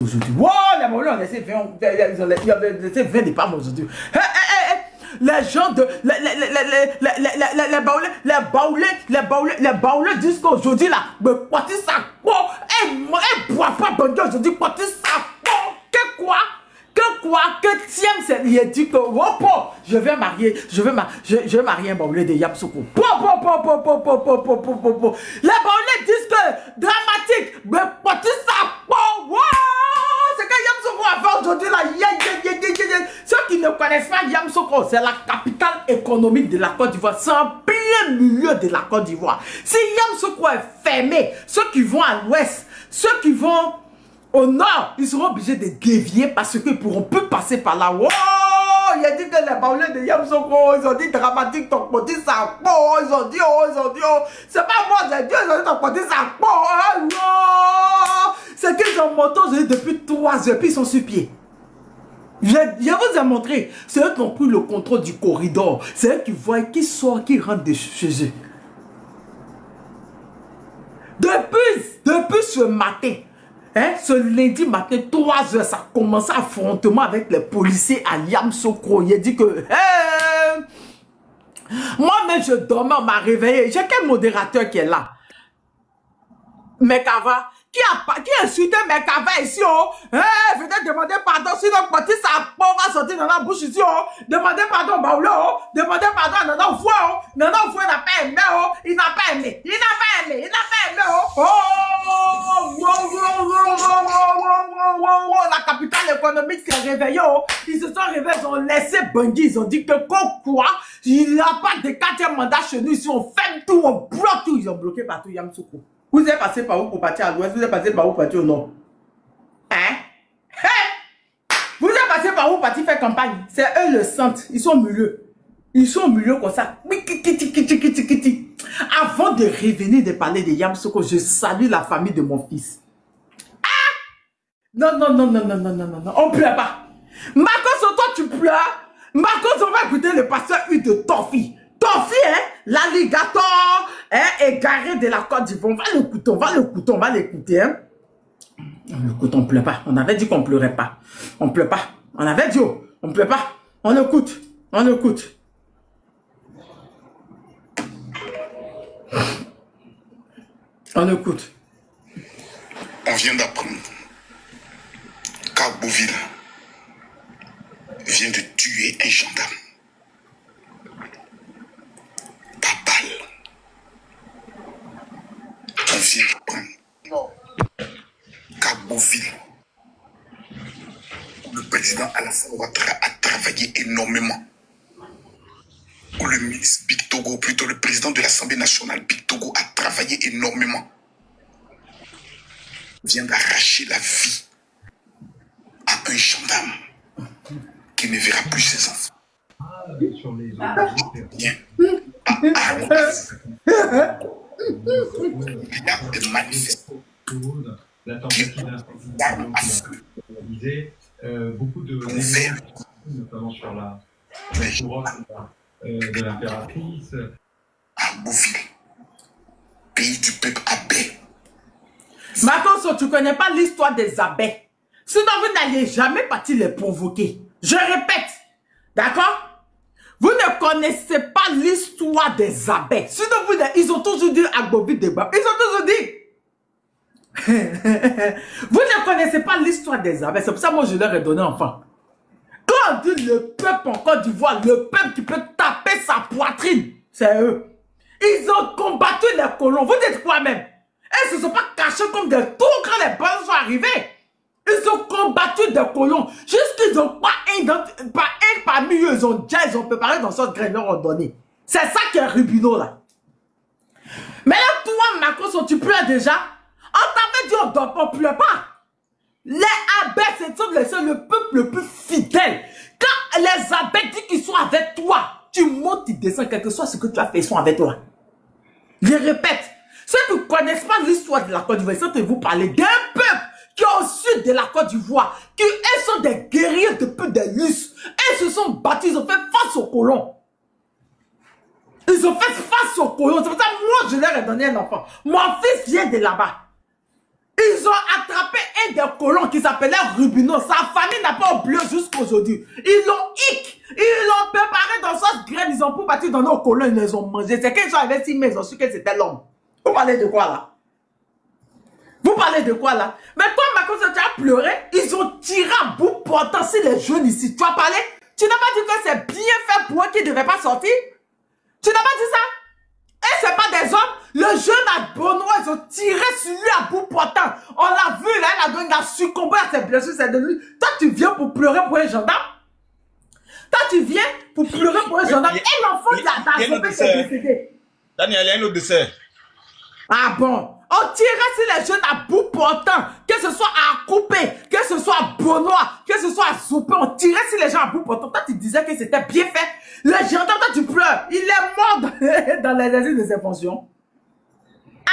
aujourd'hui. Wow, les Baoulés ont laissé 20, ils ont laissé 20 départs aujourd'hui. Les gens de... Les Baoulés disent qu'aujourd'hui, là, Poiti Sakpo, elle boit pas Bangui aujourd'hui, Poiti Sakpo, que quoi? Que Thiem, il a dit que, je vais marier un Baoulé de Yamsoukro. Les Baoulés disent que, dramatique, mais Poiti Sakpo, c'est que Yamsoukro a fait aujourd'hui là. Ceux qui ne connaissent pas Yamsoukro, c'est la capitale économique de la Côte d'Ivoire. C'est en plein milieu de la Côte d'Ivoire. Si Yamsoukro est fermé, ceux qui vont à l'ouest, ceux qui vont au nord, ils seront obligés de dévier parce qu'ils ne pourront plus passer par là. Oh, il a dit que les Baoulés de Yamsoukro, ils ont dit dramatique, ton Poiti Sakpo, ils ont dit, c'est pas moi, j'ai dit, ils ont dit ton Poiti Sakpo, c'est qu'ils ont monté depuis 3 heures, puis ils sont sur pied. Je vous ai montré, c'est eux qui ont pris le contrôle du corridor, c'est eux qui voient qui sort, qui rentre de chez eux. Depuis ce matin, ce lundi matin, 3 heures, ça a commencé à affrontement avec les policiers à Yamsoukro. Il a dit que, moi-même je dormais, on m'a réveillé. J'ai quel modérateur qui est là? Mekava, qui a insulté Mekava ici, venez demander pardon, sinon Poiti Sakpo va sortir dans la bouche ici, demandez pardon, Baoulé, demandez pardon à Nana Foué, Nana Foué n'a pas aimé, il n'a pas aimé, la capitale économique s'est réveillée, ils se sont réveillés, ils ont laissé Bangui, ils ont dit que quoi, il n'y a pas de 4e mandat chez nous, ici on ferme tout, on bloque tout, ils ont bloqué partout Yamsoukro. Vous êtes passé par où pour partir à l'ouest? Vous êtes passé par où pour partir au nord? Vous êtes passé par où pour partir faire campagne? C'est eux le centre. Ils sont au milieu. Ils sont au milieu comme ça. Avant de revenir de parler de Yamsoukro, je salue la famille de mon fils. Non. On pleure pas. Marcos, toi tu pleures. Marcos, on va écouter le pasteur U de Tofi. Tofi, l'alligator, égaré de la Côte d'Ivoire. On va l'écouter. On pleure pas. On avait dit qu'on pleurait pas. On pleure pas. On avait dit, on pleure pas. On écoute. On écoute. On vient d'apprendre qu'Agboville vient de tuer un gendarme. On vient d'apprendre qu'Agboville, le président Alassane Ouattara a travaillé énormément. Où le ministre Big Togo, plutôt le président de l'Assemblée nationale, Big Togo, a travaillé énormément. Vient d'arracher la vie à un gendarme qui ne verra plus ses enfants. Bien. Il y a des manifestants beaucoup de notamment sur la couronne de l'impératrice. Agboville, pays du peuple abbé. Marcos, tu ne connais pas l'histoire des abbés. Sinon, vous n'allez jamais partir les provoquer. Je répète, d'accord? Vous ne connaissez pas l'histoire des abbés. Sinon, ils ont toujours dit Agboville débat. Ils ont toujours dit. Vous ne connaissez pas l'histoire des abbés. C'est pour ça que moi, je leur ai donné enfant. Quand on dit le peuple en Côte d'Ivoire, le peuple qui peut taper sa poitrine, c'est eux. Ils ont combattu les colons. Vous dites quoi même? Ils ne se sont pas cachés comme des tours quand les blancs sont arrivés. Ils ont combattu des colons. Juste qu'ils n'ont pas un parmi eux, ils ont préparé dans cette graine, leur ont donné. C'est ça qui est Rubino là. Mais là, toi, Macron, tu pleures déjà. On t'avait dit, on ne doit pas pleurer pas. Les abbés, c'est le peuple le plus fidèle. Quand les abbés disent qu'ils sont avec toi, tu montes, tu descends, quel que soit ce que tu as fait, ils sont avec toi. Je répète, ceux qui ne connaissent pas l'histoire de la Côte d'Ivoire, ils vous parler d'un peuple qui est au sud de la Côte d'Ivoire, qui eux sont des guerriers depuis des lustres. Ils se sont battus, ils ont fait face aux colons. Ils ont fait face aux colons. C'est pour ça que moi, je leur ai donné un enfant. Mon fils vient de là-bas. Ils ont attrapé un des colons qui s'appelait Rubino. Sa famille n'a pas oublié jusqu'à aujourd'hui. Ils l'ont ils l'ont préparé dans sauce graine. Ils ont pour partir dans nos colons, ils les ont mangés. C'est qu'ils sont arrivés 6 mais ils ont su que c'était l'homme. Vous parlez de quoi là? Vous parlez de quoi là? Mais toi, Marcos, tu as pleuré. Ils ont tiré à bout portant sur les jeunes ici. Tu as parlé? Tu n'as pas dit que c'est bien fait pour eux qui ne devaient pas sortir? Tu n'as pas dit ça? Et c'est pas des hommes. Le jeune à Benoît, ils ont tiré sur lui à bout portant. On l'a vu là, il a succombé à ses blessures, c'est de lui. Toi, tu viens pour pleurer pour un gendarme? Toi, tu viens pour pleurer pour un gendarme? Et l'enfant de la s'est décédé. Daniel, il y a un autre décès. Ah bon? On tirait sur les jeunes à bout portant, que ce soit à Coupé, que ce soit à Benoît, que ce soit à Soupé, on tirait sur les gens à bout portant. Toi, tu disais que c'était bien fait. Le gendarme, toi, tu pleures. Il est mort dans les asiles de ses fonctions.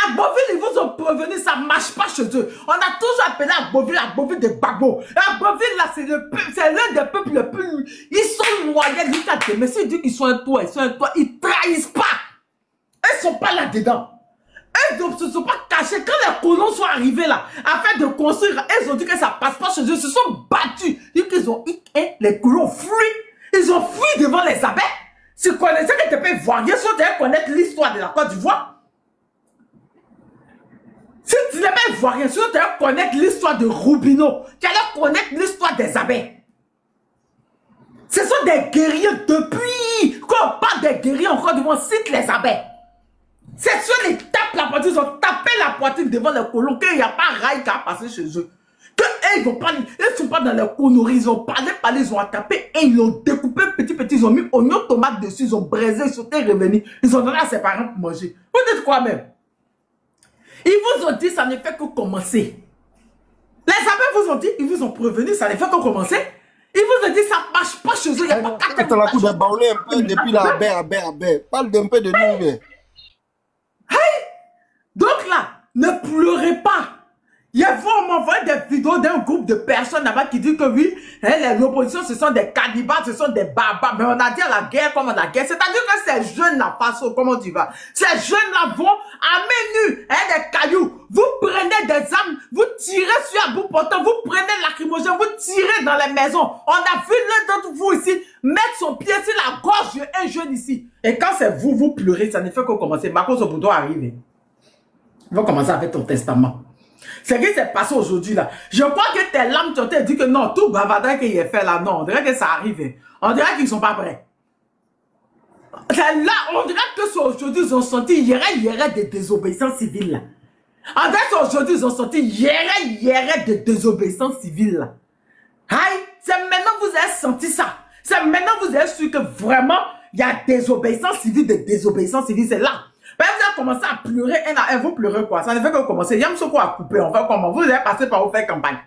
À Beauville, ils vous ont prévenu, ça ne marche pas chez eux. On a toujours appelé à Beauville des babos. À Beauville, là, c'est l'un des peuples les plus... Ils sont loyaux jusqu'à demain. Mais s'ils disent qu'ils sont un toit, ils trahissent pas. Ils ne sont pas là-dedans. Ils ne se sont pas cachés. Quand les colons sont arrivés là, afin de construire, ils ont dit que ça ne passe pas chez eux. Ils se sont battus. Les colons ont fui. Ils ont fui devant les abeilles. Si tu connaissais que tu peux voir, bien sûr, tu vas connaître l'histoire de la Côte d'Ivoire. Si tu n'es pas ivoirien, tu vas connaître l'histoire de Rubino. Tu vas connaître l'histoire des abeilles. Ce sont des guerriers depuis. Quand on parle des guerriers en Côte d'Ivoire, on cite les abeilles. C'est ceux qui tapent la poitrine, ils ont tapé la poitrine devant les colons, qu'il n'y a pas rail qui a passé chez eux. Que ils ne sont pas dans les conneries, ils ont parlé, ils ont tapé et ils l'ont découpé petit, ils ont mis oignons, tomates dessus, ils ont braisé, ils sont revenus, ils ont donné à ses parents pour manger. Vous dites quoi même? Ils vous ont dit, ça ne fait que commencer. Les abeilles vous ont dit, ils vous ont prévenu, ça ne fait que commencer. Ils vous ont dit, ça ne marche pas chez eux, il n'y a pas qu'à te la coupe de baouler un peu depuis la abeille. Parle d'un peu de nous, mais. Donc là, ne pleurez pas. Il y a vraiment des vidéos d'un groupe de personnes là-bas qui disent que oui, l'opposition, ce sont des cannibales, ce sont des barbares. Mais on a dit à la guerre comme à la guerre. C'est-à-dire que ces jeunes-là, façon, comment tu vas? Ces jeunes-là vont à main nue, des cailloux. Vous prenez des armes, vous tirez sur un bout portant, vous prenez lacrymogène, vous tirez dans les maisons. On a vu l'un d'entre vous ici mettre son pied sur la gorge d'un jeune ici. Et quand c'est vous, vous pleurez, ça ne fait que commencer. Marcos Obuto arrive. Il va commencer avec ton testament. C'est ce qui s'est passé aujourd'hui là. Je crois que tes lames t'ont dit que non, tout bavardage qu'il a fait là, non, on dirait que ça arrive. On dirait qu'ils ne sont pas prêts. Là, on dirait que aujourd'hui, ils ont senti, il y aurait des désobéissances civiles là. On dirait qu'aujourd'hui, ils ont senti, il y aurait des désobéissances civiles là. Aïe, c'est maintenant que vous avez senti ça. C'est maintenant que vous avez su que vraiment, il y a désobéissance civile, c'est là. Ben, vous avez commencé à pleurer un à un, vous pleurez quoi? Ça ne fait que commencer. Yamsoko a coupé, on va comment? Vous avez passé par où faire campagne?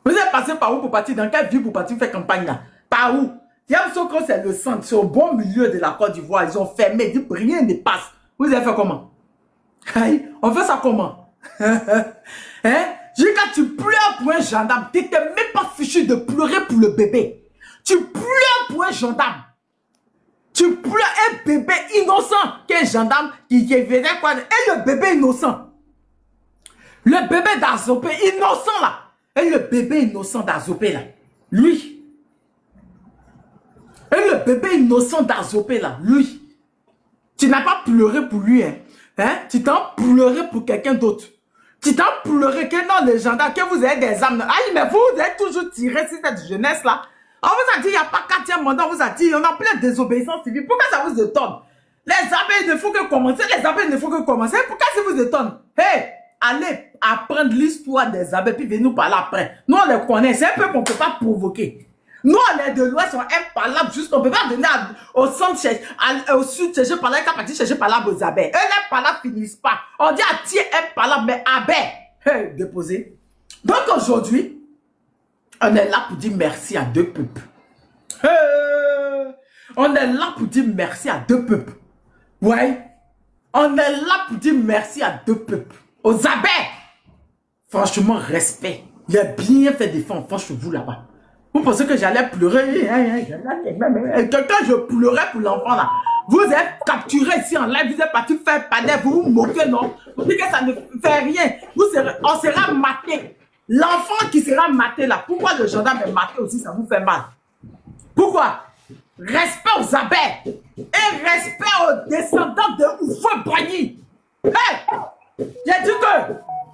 Vous avez passé par où pour partir? Dans quelle ville pour partir faire campagne là? Par où? Yamsoko c'est le centre, c'est au bon milieu de la Côte d'Ivoire. Ils ont fermé, rien ne passe. Vous avez fait comment? Aïe, on fait ça comment? Hein? Quand tu pleures pour un gendarme, tu n'es même pas fichu de pleurer pour le bébé. Tu pleures pour un gendarme. Tu pleures un bébé innocent, qu'un gendarme qui venait quoi. Et le bébé innocent. Le bébé d'Azopé, innocent là. Et le bébé innocent d'Azopé là. Lui. Et le bébé innocent d'Azopé là. Lui. Tu n'as pas pleuré pour lui. Hein? Tu t'en pleuré pour quelqu'un d'autre. Tu t'en pleuré que non, les gendarmes, que vous avez des armes. Aïe, mais vous avez toujours tiré sur cette jeunesse là. On vous a dit, il n'y a pas 4e mandat, on vous a dit, on a plein de désobéissance civile. Pourquoi ça vous étonne? Les abeilles ne font que commencer, Pourquoi ça vous étonne? Hey, allez apprendre l'histoire des abeilles, puis venez nous parler après. Nous, on les connaît, c'est un peu qu'on ne peut pas provoquer. Nous, on est de l'Ouest, on est impalable, juste, on ne peut pas donner au centre, au sud, chercher par là, chercher par là aux abeilles. Eux, les palables finissent pas. On dit à tirer impalable, mais abeilles. Hey, déposé. Donc aujourd'hui, on est là pour dire merci à 2 peuples. On est là pour dire merci à 2 peuples. Ouais. On est là pour dire merci à 2 peuples. Aux abeilles. Franchement, respect. Il a bien fait des enfants chez vous là-bas. Vous pensez que j'allais pleurer? Quelqu'un, je pleurais pour l'enfant là. Vous êtes capturé ici en live, vous êtes parti faire panel, vous vous moquez, non? Vous dites que ça ne fait rien. On sera maté. L'enfant qui sera maté là, pourquoi le gendarme est maté aussi, ça vous fait mal? Pourquoi? Respect aux abeilles et respect aux descendants de Oufo-Boigny. Hey! J'ai dit que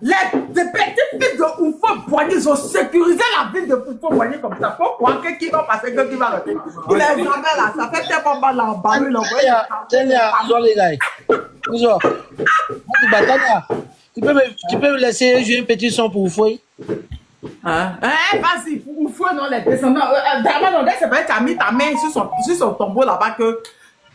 les petits-fils de Oufo-Boigny, ils ont sécurisé la ville de Oufo-Boigny comme ça. Pourquoi? Qui va passer, qui va rester? Il est jamais là, ça fait tellement mal en bas. Bonjour. Tu peux me laisser jouer un petit son pour Oufo? Vas-y, Oufo, non, les descendants. D'abord, c'est vrai que tu as mis ta main sur son tombeau là-bas que.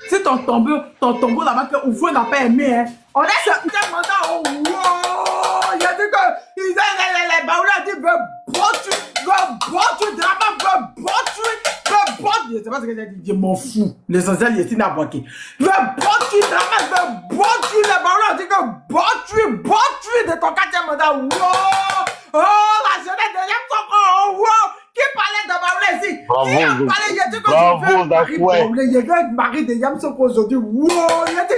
C'est ton tombeau là-bas que Oufo n'a pas aimé. Hein. On est sur un mandat. Oh, wow! Il a dit que. Les baoulés ont dit je sais pas ce que j'ai dit. Je m'en fous. L'essentiel, il est à boquer. Les baoulés ont dit que de ton quatrième mandat. Wow! Oh, la jeunesse de Yamsoko, wow! Qui parlait de Baoulé ici? Bravo, Zakoué. Il y a un mari de Yamsoko aujourd'hui. Wow!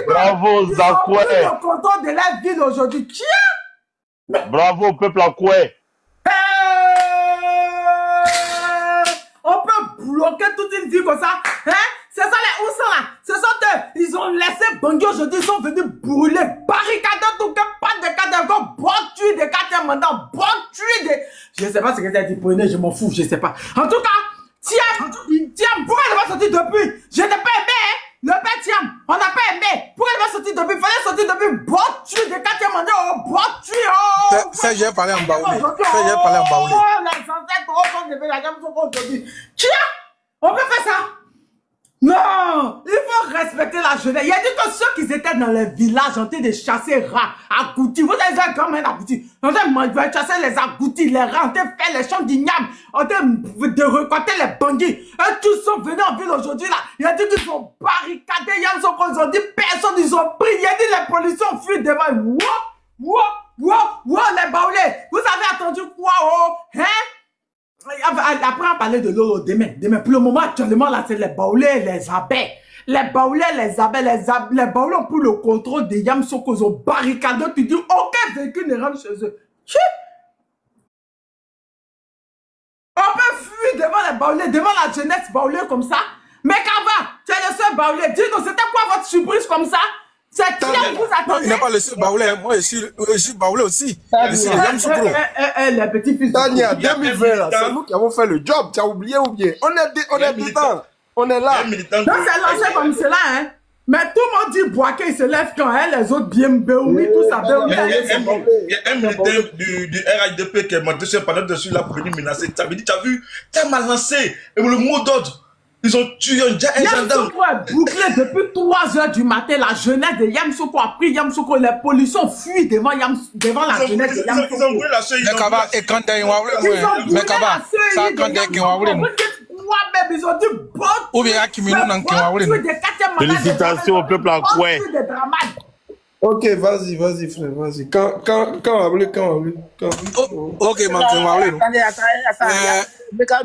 Bravo, Zakoué. Ils sont contents de la ville aujourd'hui. Tiens! Bravo, peuple Akoué. On peut bloquer toute une ville comme ça. Hein? C'est ça les Oussans là. Ce sont eux. Ils ont laissé Bangui aujourd'hui. Ils sont venus brûler, barricader tout que pas de cadavres. Bon tuer des quatrième mandat. Bon tuer des. Je ne sais pas ce que tu as dit. Prenez, je m'en fous. Je ne sais pas. En tout cas, Thiam, pourquoi il va sortir depuis? Je n'ai pas aimé. Hein? Le père Thiam, on n'a pas aimé. Pourquoi il va sortir depuis? Il fallait sortir depuis. Bon tuer des quatrième mandat. Oh, bon tuer. Ça, j'ai parlé en baoulé. Ça, j'ai parlé en baoulé. Oh, les ancêtres, on devait la gamme aujourd'hui. Tiens, on peut faire ça? Non, il faut respecter la jeunesse. Il a dit que ceux qui étaient dans les villages ont été de chasser rats, agoutis. Vous avez dit comment un agouti? On a chassé les agoutis, les rats, on a fait les champs d'igname, on a de récolter les bandits. Et tous sont venus en ville aujourd'hui là. Il a dit qu'ils sont barricadés, ils ont dit personne, ils ont pris. Il a dit les policiers ont fui devant. Wow, les baoulés. Vous avez attendu quoi, oh? Hein? Après, on parlait de l'eau demain. Pour le moment, actuellement, là, c'est les baoulés, les abeilles. Les baoulés, les abeilles, les baoulés ont pris le contrôle des Yamsoko, ils ont barricadé. Tu dis, aucun véhicule ne rentre chez eux. On peut fuir devant les baoulés, devant la jeunesse baoulée comme ça. Mais Kava, tu es le seul baoulé. Dis-nous, c'était quoi votre surprise comme ça? C'est qui vous attendez? Il n'est pas le seul baoulé. Moi, je suis baoulé aussi. Les petits fils. Tania, 2020, là, c'est nous qui avons fait le job. Tu as oublié ou bien? On est dedans. On est là. Donc, c'est lancé comme cela, hein. Mais tout le monde dit Boaké, il se lève quand hein, les autres bien Béoumi, tout ça. Il y a un militant du RHDP qui est monté sur le panneau dessus là pour venir menacer. Tu avais dit, tu as vu, tu as mal lancé. Et le mot d'ordre. Ils ont tué un gendarme. Yamsoko est bouclé depuis 3 h du matin. La jeunesse de Yamsoko a pris Yamsoko. Les policiers ont fui devant la jeunesse de Yamsoko. Ils ont brûlé la sœur. Ils ont dit félicitations au peuple Akoué. Ok, vas-y, frère, vas-y. Quand Ok, maintenant,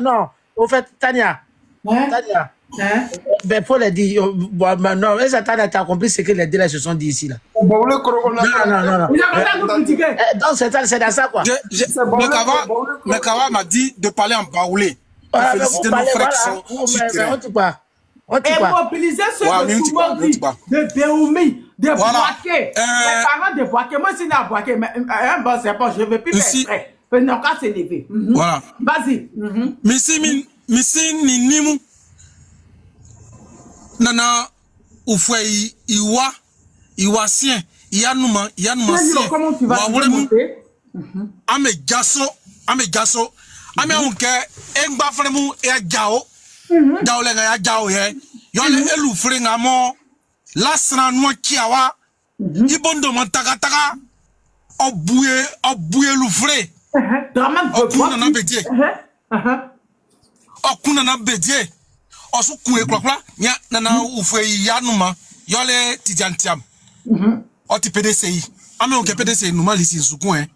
non, au fait, Tania. Tania, ben pour les dire, non, Tania, tu as compris ce que les délais se sont dit ici là. Non. Donc c'est dans ça quoi. Mekawa m'a dit de parler en baoulé. Féliciter nos frères qui sont sur terrain. Et mobiliser ceux de Soumogri, de Béoumi, de Boaké, les parents de Boaké. Moi, si je suis à Boaké, mais bon, c'est bon, je ne vais plus faire prêt. Mais non, qu'à s'élever. Voilà. Vas-y. Misi ni nimu nana ufwe iwa sien yanuma sien comment tu vas monter ame gaso ame unke engba fremu e jao jao le ga jao ye yo le elu frenga mo lasra no kiawa ibondo mo taka obuye lu fre drama okuna na bedie okuna na bedie osu kun ekwakwa nya nana ufwe yanuma yole tijantiam oti PDCI ame on ke PDCI numa lisi sukun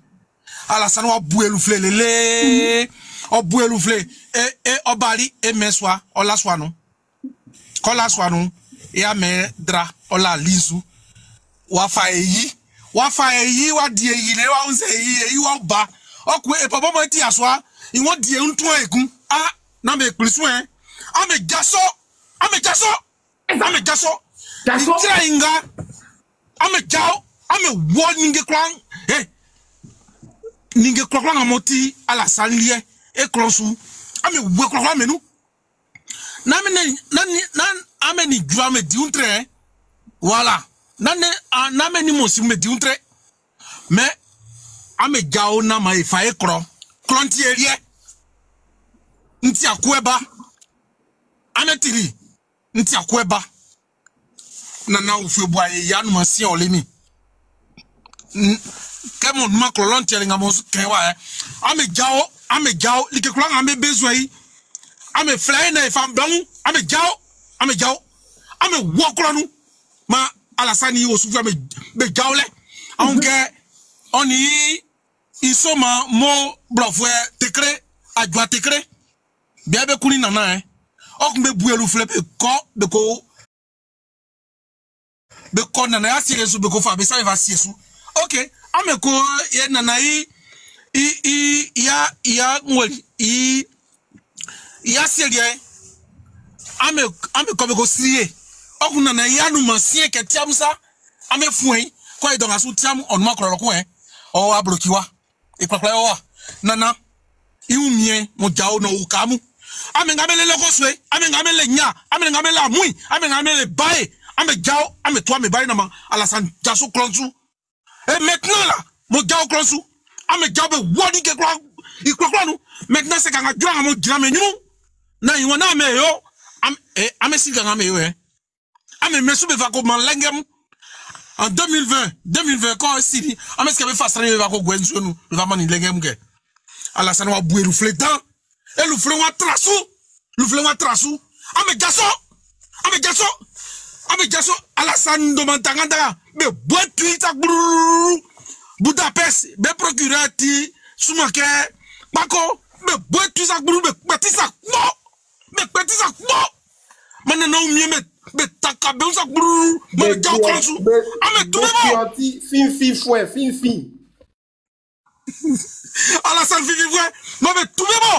ala sanu obuelu fle lele obuelu fle e obari e meswa olaswanu kolaswanu ya me dra ola lizu wa fa eyi wa die yi le wa unse eyi wa ba okwe e papa mo ti aswa iwon die ntun ekun na me ekprisu ame jaso tira inga ame jao ame wo ninge kwan ninge kwan amoti ala sanlie e klonsu ame wo kwan menu na ame ni jua me diuntre voilà na me ni mosi me diuntre mais ame jao na ma ifa e klontiere nti akweba ame tiri nti akweba na ufu boa ya no masia olemi kemo ma klontiere ngamo kewa ame jao like kula ame bezoi ame fly na ifa blanc ame jao ame wokronu ma alasani osufu ame be jao le onke oni isoma mo blofwe tekre adwa tekre bia be kuni nana okme buelu flep be ko nana ya siesu be ko fa be sa va siesu okay ame ko ye nana ya ngoli ya serie ame ko be ko sie okun nana ya nu masie ke tiamsa ame fuin ko e don asu tiam on ma kroro ko o ablokiwa e papla o nana iumie mo jao no ukamu ame ngamele lokoswe ame ngamele nya ame ngamele amui ame ngamele bae ame jao ame toi me bae na ma alasan jaso klonsu et maintenant là mo jao klonsu ame jao be wodi ke kwa ikrokwa nu maintenant c'est quand jwa mo jira me nyumu na yiwa na me yo ame si ganga me yo ame mesu be va ko man lengem en 2020 quand si ame ce que be fastra be va ko gwensu nu be va man lengem ke alasan wa boué reflétant et le fleur wa trasu ame jaso alasan do mantanganda be boitu ta Budapest be procureur ti sumake bako be boitu sa be petisa mana no mi be takabe sa me jaw konsu ame tumo fin alasan fin ma be tumo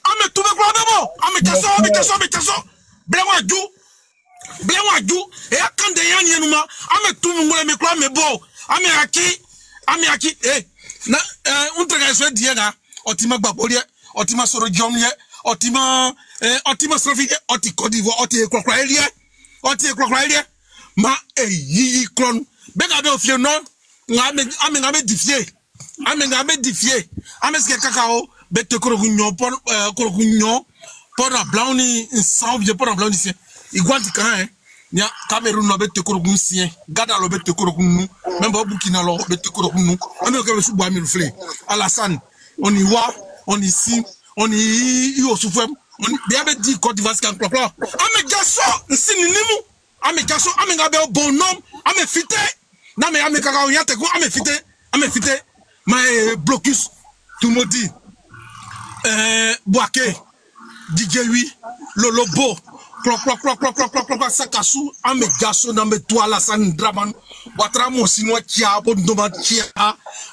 ame tumo kwa bebo ame jaso Blewa ju e akande yan yenuma ame tumu ngole me kwa me bo ame aki na untraga so diega otima gbabolie otima soro jomye otima srofike oti kodivo oti ekwakwa elie ma yi klon bega be ofie no ngame difie ame ske kakao bete korogunyo por la blauni sans bien por la blauni c'est igwanti kan nya Cameroun no bete korogun sien Gada lo bete korogun nu même Burkina lo bete korogun nu ame ko be su boa mi refle Alassane on y wa on ici on y yo soufem on bien be di Côte d'Ivoire kan ploplo ame jaso nsinimu ame jaso ame ngabe bonhomme ame fité na me ame kaka oyate ko ame fité my blocus tout me dit Boaké DJ8 Lolobo Cloc Sakasu ame gaso na me toi la san draman watra mo sinwa chia bo ndoma chia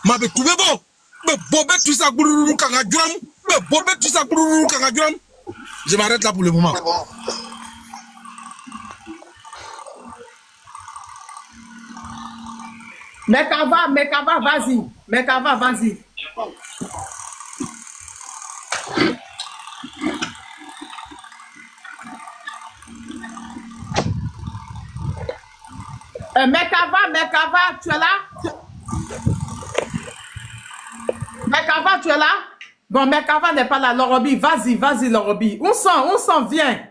ma be tubebo be bobe tu sa gururu kanga juram be bobe tu sa gururu kanga juram. Je m'arrête là pour le moment. Mekava, vas-y. Mekava, vas-y. Mekava, tu es là? Mekava, tu es là? Bon, Mekava n'est pas là. Lorobi, vas-y, Lorobi. On s'en vient.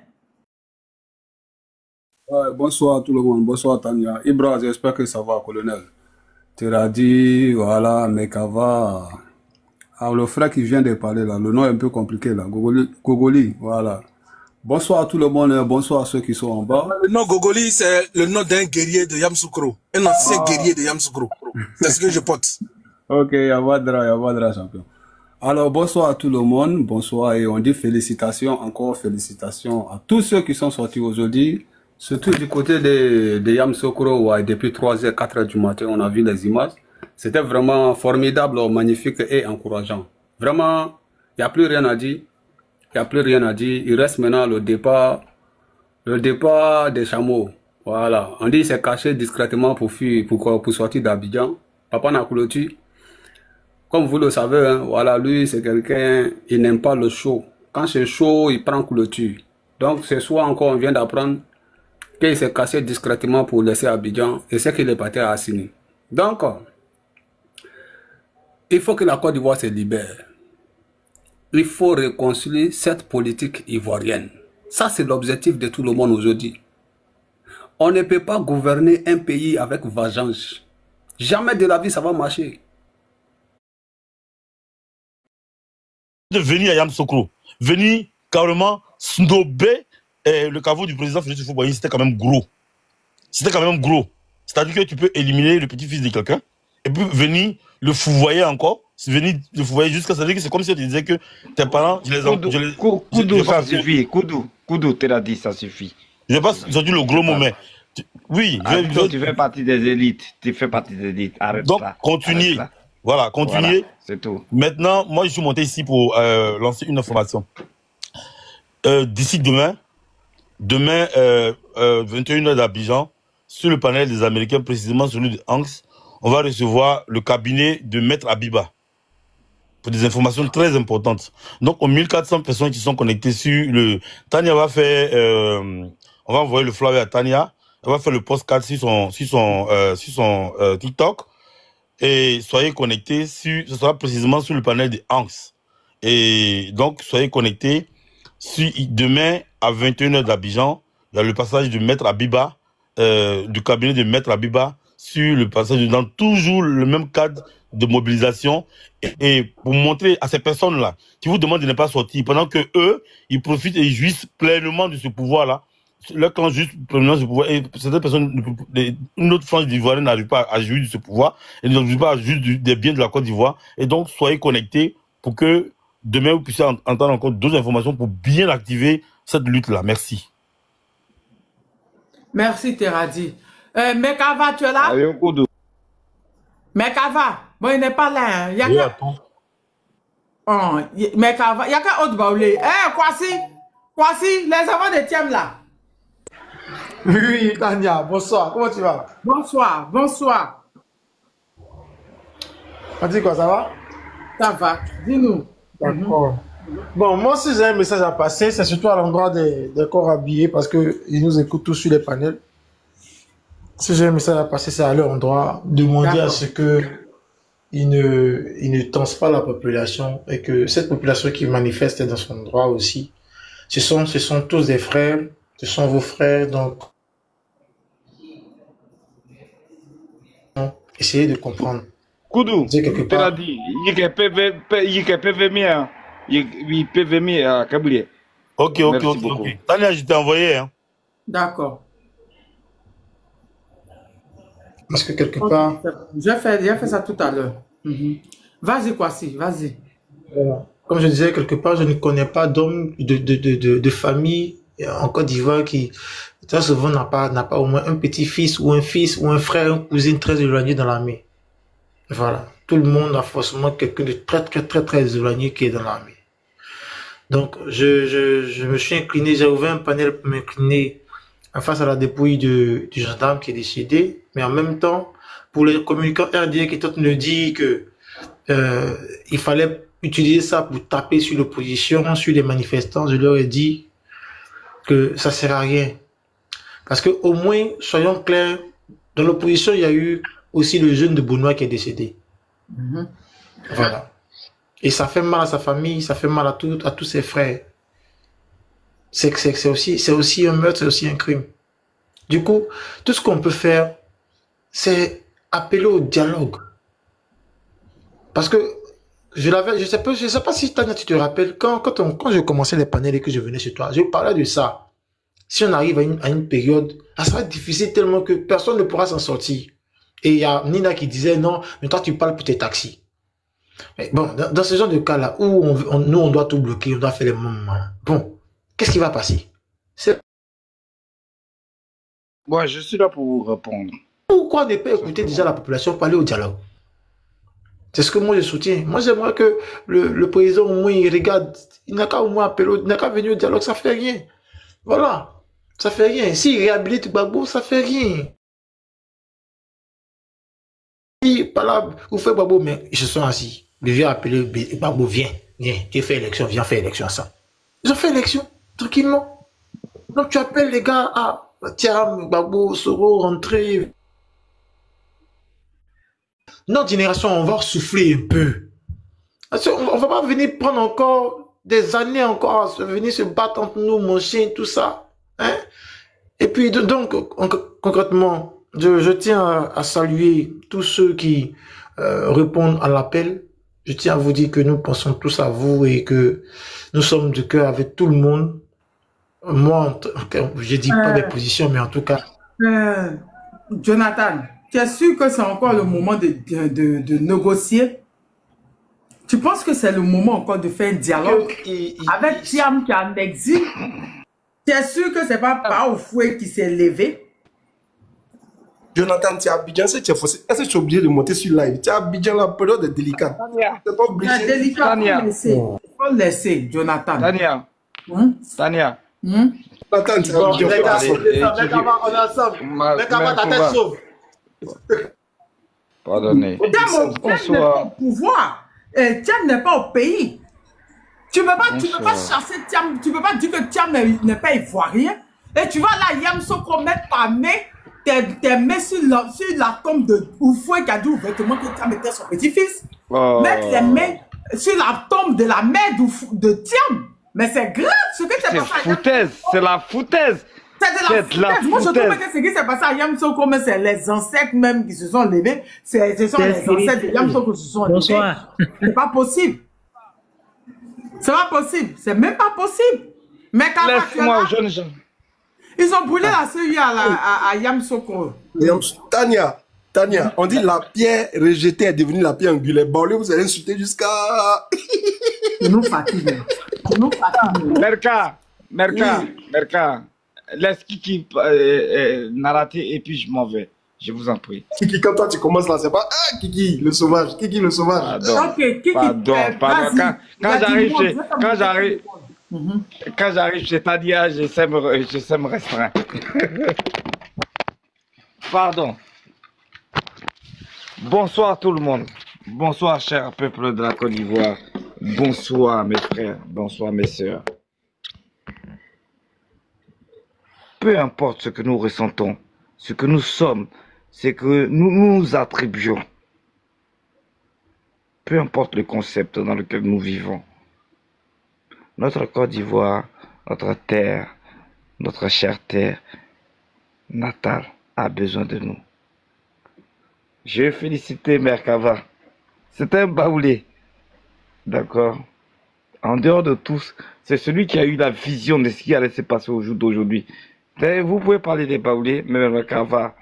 Ouais, bonsoir à tout le monde. Bonsoir Tania. Ibra, j'espère que ça va, colonel. Tu l'as dit, voilà, Mekava. Alors, le frère qui vient de parler là, le nom est un peu compliqué là. Gogoli, voilà. Bonsoir à tout le monde, bonsoir à ceux qui sont en bas. Le nom Gogoli, c'est le nom d'un guerrier de Yamoussoukro. Un ancien guerrier de Yamoussoukro. C'est ce que je porte. Ok, Yavadra, champion. Alors, bonsoir à tout le monde, bonsoir, et on dit félicitations, encore félicitations à tous ceux qui sont sortis aujourd'hui Surtout du côté de Yamoussoukro, ouais, depuis 3h, 4h du matin, on a vu les images. C'était vraiment formidable, magnifique et encourageant. Vraiment, il n'y a plus rien à dire. Il n'y a plus rien à dire. Il reste maintenant le départ des chameaux. Voilà. On dit qu'il s'est caché discrètement pour sortir d'Abidjan. Papa Nakoulotu, comme vous le savez, hein, voilà, lui, c'est quelqu'un, il n'aime pas le chaud. Quand c'est chaud, il prend clôture. Donc, ce soir encore, on vient d'apprendre qu'il s'est caché discrètement pour laisser Abidjan et c'est qu'il est parti à Assini. Donc, il faut que la Côte d'Ivoire se libère. Il faut réconcilier cette politique ivoirienne. Ça, c'est l'objectif de tout le monde aujourd'hui. On ne peut pas gouverner un pays avec vengeance. Jamais de la vie, ça va marcher. De venir à Yamoussoukro, venir carrément snober le caveau du président Félix Houphouët-Boigny, c'était quand même gros. C'était quand même gros. C'est-à-dire que tu peux éliminer le petit-fils de quelqu'un et puis venir le fouvoyer encore, venir le fouvoyer jusqu'à ça. C'est comme si tu disais que tes parents, je les Koudou, ça suffit. Koudou, tu l'as dit, ça suffit. Je n'ai pas sorti le gros mot, mais oui. Tu fais partie des élites. Tu fais partie des élites. Arrête donc, ça. continuez. Voilà, continuez. Voilà, c'est tout. Maintenant, moi, je suis monté ici pour lancer une information. D'ici demain, 21h d'Abidjan, sur le panel des Américains, précisément celui de Hanks, on va recevoir le cabinet de Maître Abiba pour des informations très importantes. Donc, aux 1400 personnes qui sont connectées sur le... Tania va faire... on va envoyer le flyer à Tania. Elle va faire le postcard sur son TikTok. Et soyez connectés ce sera précisément sur le panel de Hanks. Et donc, soyez connectés demain à 21h d'Abidjan. Il y a le passage de Maître Abiba, du cabinet de Maître Abiba, sur le passage dans toujours le même cadre de mobilisation. Et pour montrer à ces personnes-là qui vous demandent de ne pas sortir, pendant que eux, ils profitent et ils jouissent pleinement de ce pouvoir-là. Leur clan juste pleinement de ce pouvoir. Et certaines personnes, une autre frange d'Ivoiriens n'arrive pas à jouir de ce pouvoir. Et n'arrive pas à jouir des biens de la Côte d'Ivoire. Et donc, soyez connectés pour que demain, vous puissiez entendre encore d'autres informations pour bien activer cette lutte-là. Merci. Merci, Teradi. Mekava, tu es là? Mekava, bon, il n'est pas là. Hein. Il y a Mekava, il n'y a qu'un autre baoulé. Kwasi, les enfants de Thiem là. Oui, Tania, bonsoir. Comment tu vas? Bonsoir. On dit quoi, ça va? Ça va, dis-nous. D'accord. Bon, moi aussi j'ai un message à passer, c'est surtout à l'endroit des corps habillés parce qu'ils nous écoutent tous sur les panels. Si j'ai un message à passer, c'est à leur endroit, demander à ce que ils ne tensent pas la population et que cette population qui manifeste dans son droit aussi, ce sont tous des frères, ce sont vos frères, donc essayez de comprendre. Koudou, tu l'as dit, il y a PVM à Kabylie. Ok. Tania, je t'ai envoyé. Hein. D'accord. Parce que quelque part... J'ai fait ça tout à l'heure. Vas-y, Kwasi, vas-y. Comme je disais, quelque part, je ne connais pas d'homme de famille en Côte d'Ivoire qui, très souvent, n'a pas au moins un petit-fils ou un fils ou un frère, une cousine très éloigné dans l'armée. Voilà. Tout le monde a forcément quelqu'un de très éloigné qui est dans l'armée. Donc, je me suis incliné, j'ai ouvert un panel pour m'incliner face à la dépouille du gendarme qui est décédé, mais en même temps, pour les communicants RDA qui tentent de dire que il fallait utiliser ça pour taper sur l'opposition, sur les manifestants, je leur ai dit que ça sert à rien. Parce que au moins, soyons clairs, dans l'opposition, il y a eu aussi le jeune de Benoît qui est décédé. Voilà. Et ça fait mal à sa famille, ça fait mal à tous ses frères. C'est aussi un meurtre, c'est aussi un crime. Du coup, tout ce qu'on peut faire, c'est appeler au dialogue. Parce que je sais pas si Tania, tu te rappelles, quand je commençais les panels et que je venais chez toi, je parlais de ça. Si on arrive à une période, ça va être difficile tellement que personne ne pourra s'en sortir. Et il y a Nina qui disait non, mais toi tu parles pour tes taxis. Mais bon, dans ce genre de cas-là, où nous on doit tout bloquer, on doit faire les moments. Bon, qu'est-ce qui va passer? Moi, je suis là pour vous répondre. Pourquoi ne pas écouter déjà la population pour aller au dialogue? C'est ce que moi je soutiens. Moi j'aimerais que le président au moins il regarde, il n'a qu'à au moins appeler, il n'a qu'à venir au dialogue, ça fait rien. Voilà, ça fait rien. S'il réhabilite Gbagbo, ça fait rien. Si par là, vous faites Gbagbo, mais ils se sont assis. Il vient appeler Gbagbo, viens, tu fais élection, viens faire élection ensemble. Ils ont fait élection, tranquillement. Donc tu appelles les gars à Thiam, Gbagbo, Soro, rentrer. Notre génération, on va souffler un peu. On va pas venir prendre encore des années encore à venir se battre entre nous, mon chien, tout ça. Hein? Et puis, donc, concrètement, je tiens à saluer tous ceux qui répondent à l'appel. Je tiens à vous dire que nous pensons tous à vous et que nous sommes de cœur avec tout le monde. Moi, je dis pas des positions, mais en tout cas... Jonathan, tu es sûr que c'est encore le moment de négocier? Tu penses que c'est le moment encore de faire un dialogue avec Thiam qui est en exil? Tu es sûr que c'est pas par au fouet qui s'est levé? Jonathan, tu es à Abidjan, est-ce que tu es obligé de monter sur live? Tu es à Abidjan, la période est délicate. Tu n'es pas obligé. C'est délicat, il faut laisser, Jonathan. Tania. Tania. Jonathan, tu es à Abidjan. On est ensemble. Mais comment ta tête sauve? Pardonnez. Thiam n'est pas au pouvoir. Thiam n'est pas au pays. Tu ne peux pas chasser Thiam. Tu ne peux pas dire que Thiam n'est pas ivoirien. Et tu vas là, Yamsoko, mettre ta main, tes mains sur la tombe de Oufoué qui a dit ouvertement que Thiam était son petit-fils. Mettre les mains sur la tombe de la mère de Thiam. Mais c'est grave ce que c'est passé. C'est foutaise. C'est la foutaise. C'est de la foutaise. Moi, je trouve que ce qui s'est passé à Yamsoko, mais c'est les ancêtres même qui se sont levés. Ce sont les ancêtres de Yamsoko qui se sont levés. C'est pas possible. C'est pas possible. C'est même pas possible. Mais quand laisse-moi, jeune gens. Ils ont brûlé la CEI à Yamsoko. Tania, on dit la pierre rejetée est devenue la pierre angulaire. Baoulé, vous allez insulter jusqu'à... Nous fatiguons. Merka. Laisse Kiki narrater et puis je m'en vais. Je vous en prie. Kiki, quand toi tu commences là, c'est pas Kiki le sauvage. Pardon. Quand j'arrive chez Tadia, je sais me restreindre. Pardon. Bonsoir tout le monde. Bonsoir cher peuple de la Côte d'Ivoire. Bonsoir mes frères. Bonsoir mes sœurs. Peu importe ce que nous ressentons, ce que nous sommes, c'est que nous nous attribuons. Peu importe le concept dans lequel nous vivons. Notre Côte d'Ivoire, notre terre, notre chère terre natale a besoin de nous. Je veux féliciter Merkava. C'est un baoulé. D'accord? En dehors de tous, c'est celui qui a eu la vision de ce qui allait se passer au jour d'aujourd'hui. Vous pouvez parler des baoulés, mais Merkava...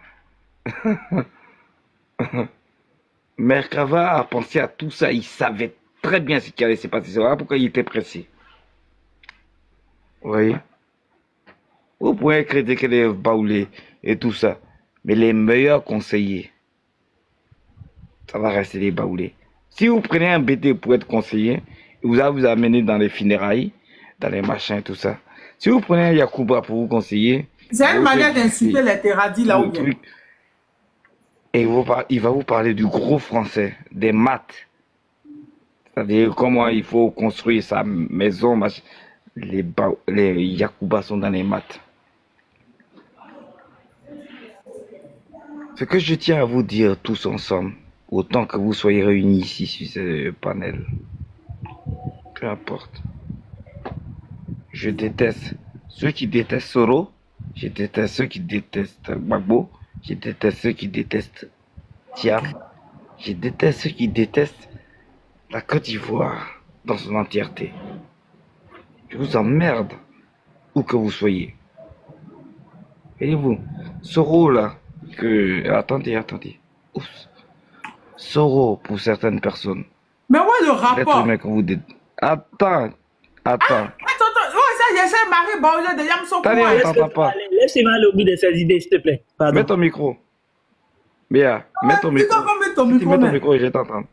Merkava a pensé à tout ça. Il savait très bien ce qui allait se passer. C'est voilà pourquoi il était pressé. Vous voyez? Vous pouvez critiquer les baoulés et tout ça. Mais les meilleurs conseillers, ça va rester les baoulés. Si vous prenez un BT pour être conseiller, il vous a vous amener dans les funérailles, dans les machins et tout ça. Si vous prenez un Yacouba pour vous conseiller... C'est une manière d'insulter les terradis là où il et il va vous parler du gros français, des maths. C'est-à-dire comment il faut construire sa maison. Les Yacouba sont dans les maths. Ce que je tiens à vous dire tous ensemble, autant que vous soyez réunis ici sur ce panel, peu importe. Je déteste ceux qui détestent Soro, je déteste ceux qui détestent Gbagbo, je déteste ceux qui détestent Thiam, je déteste ceux qui détestent la Côte d'Ivoire dans son entièreté. Je vous emmerde où que vous soyez. Voyez-vous, Soro là, attendez. Oups. Soro pour certaines personnes. Mais ouais, le rapport. Attends. Ouais, ça, j'ai Marie Baoulé de Yamsoko. Tania, on t'entend pas. laisse aller au bout de ses idées, s'il te plaît. Pardon. Mets ton micro. Béa, mets ton micro. Mets ton micro, mets ton micro et je t'entends.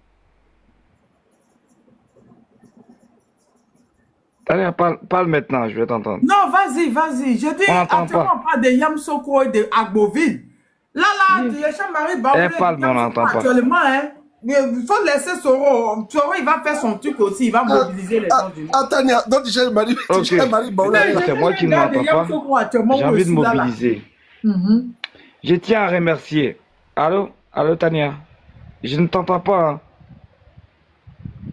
Allez, parle maintenant, je vais t'entendre. Non, vas-y. Je dis, actuellement, on parle de Yamsoko et de Agboville. Là, tu es Jean-Marie Baoulé. Parle, mais on n'entend pas. Actuellement, hein, il faut laisser Soro. Soro, il va faire son truc aussi. Il va mobiliser les gens du monde. Tania, donc Jean-Marie Baoulé. C'est moi qui ne m'entends pas. J'ai envie de mobiliser. Je tiens à remercier. Allô, Tania. Je ne t'entends pas. Hein.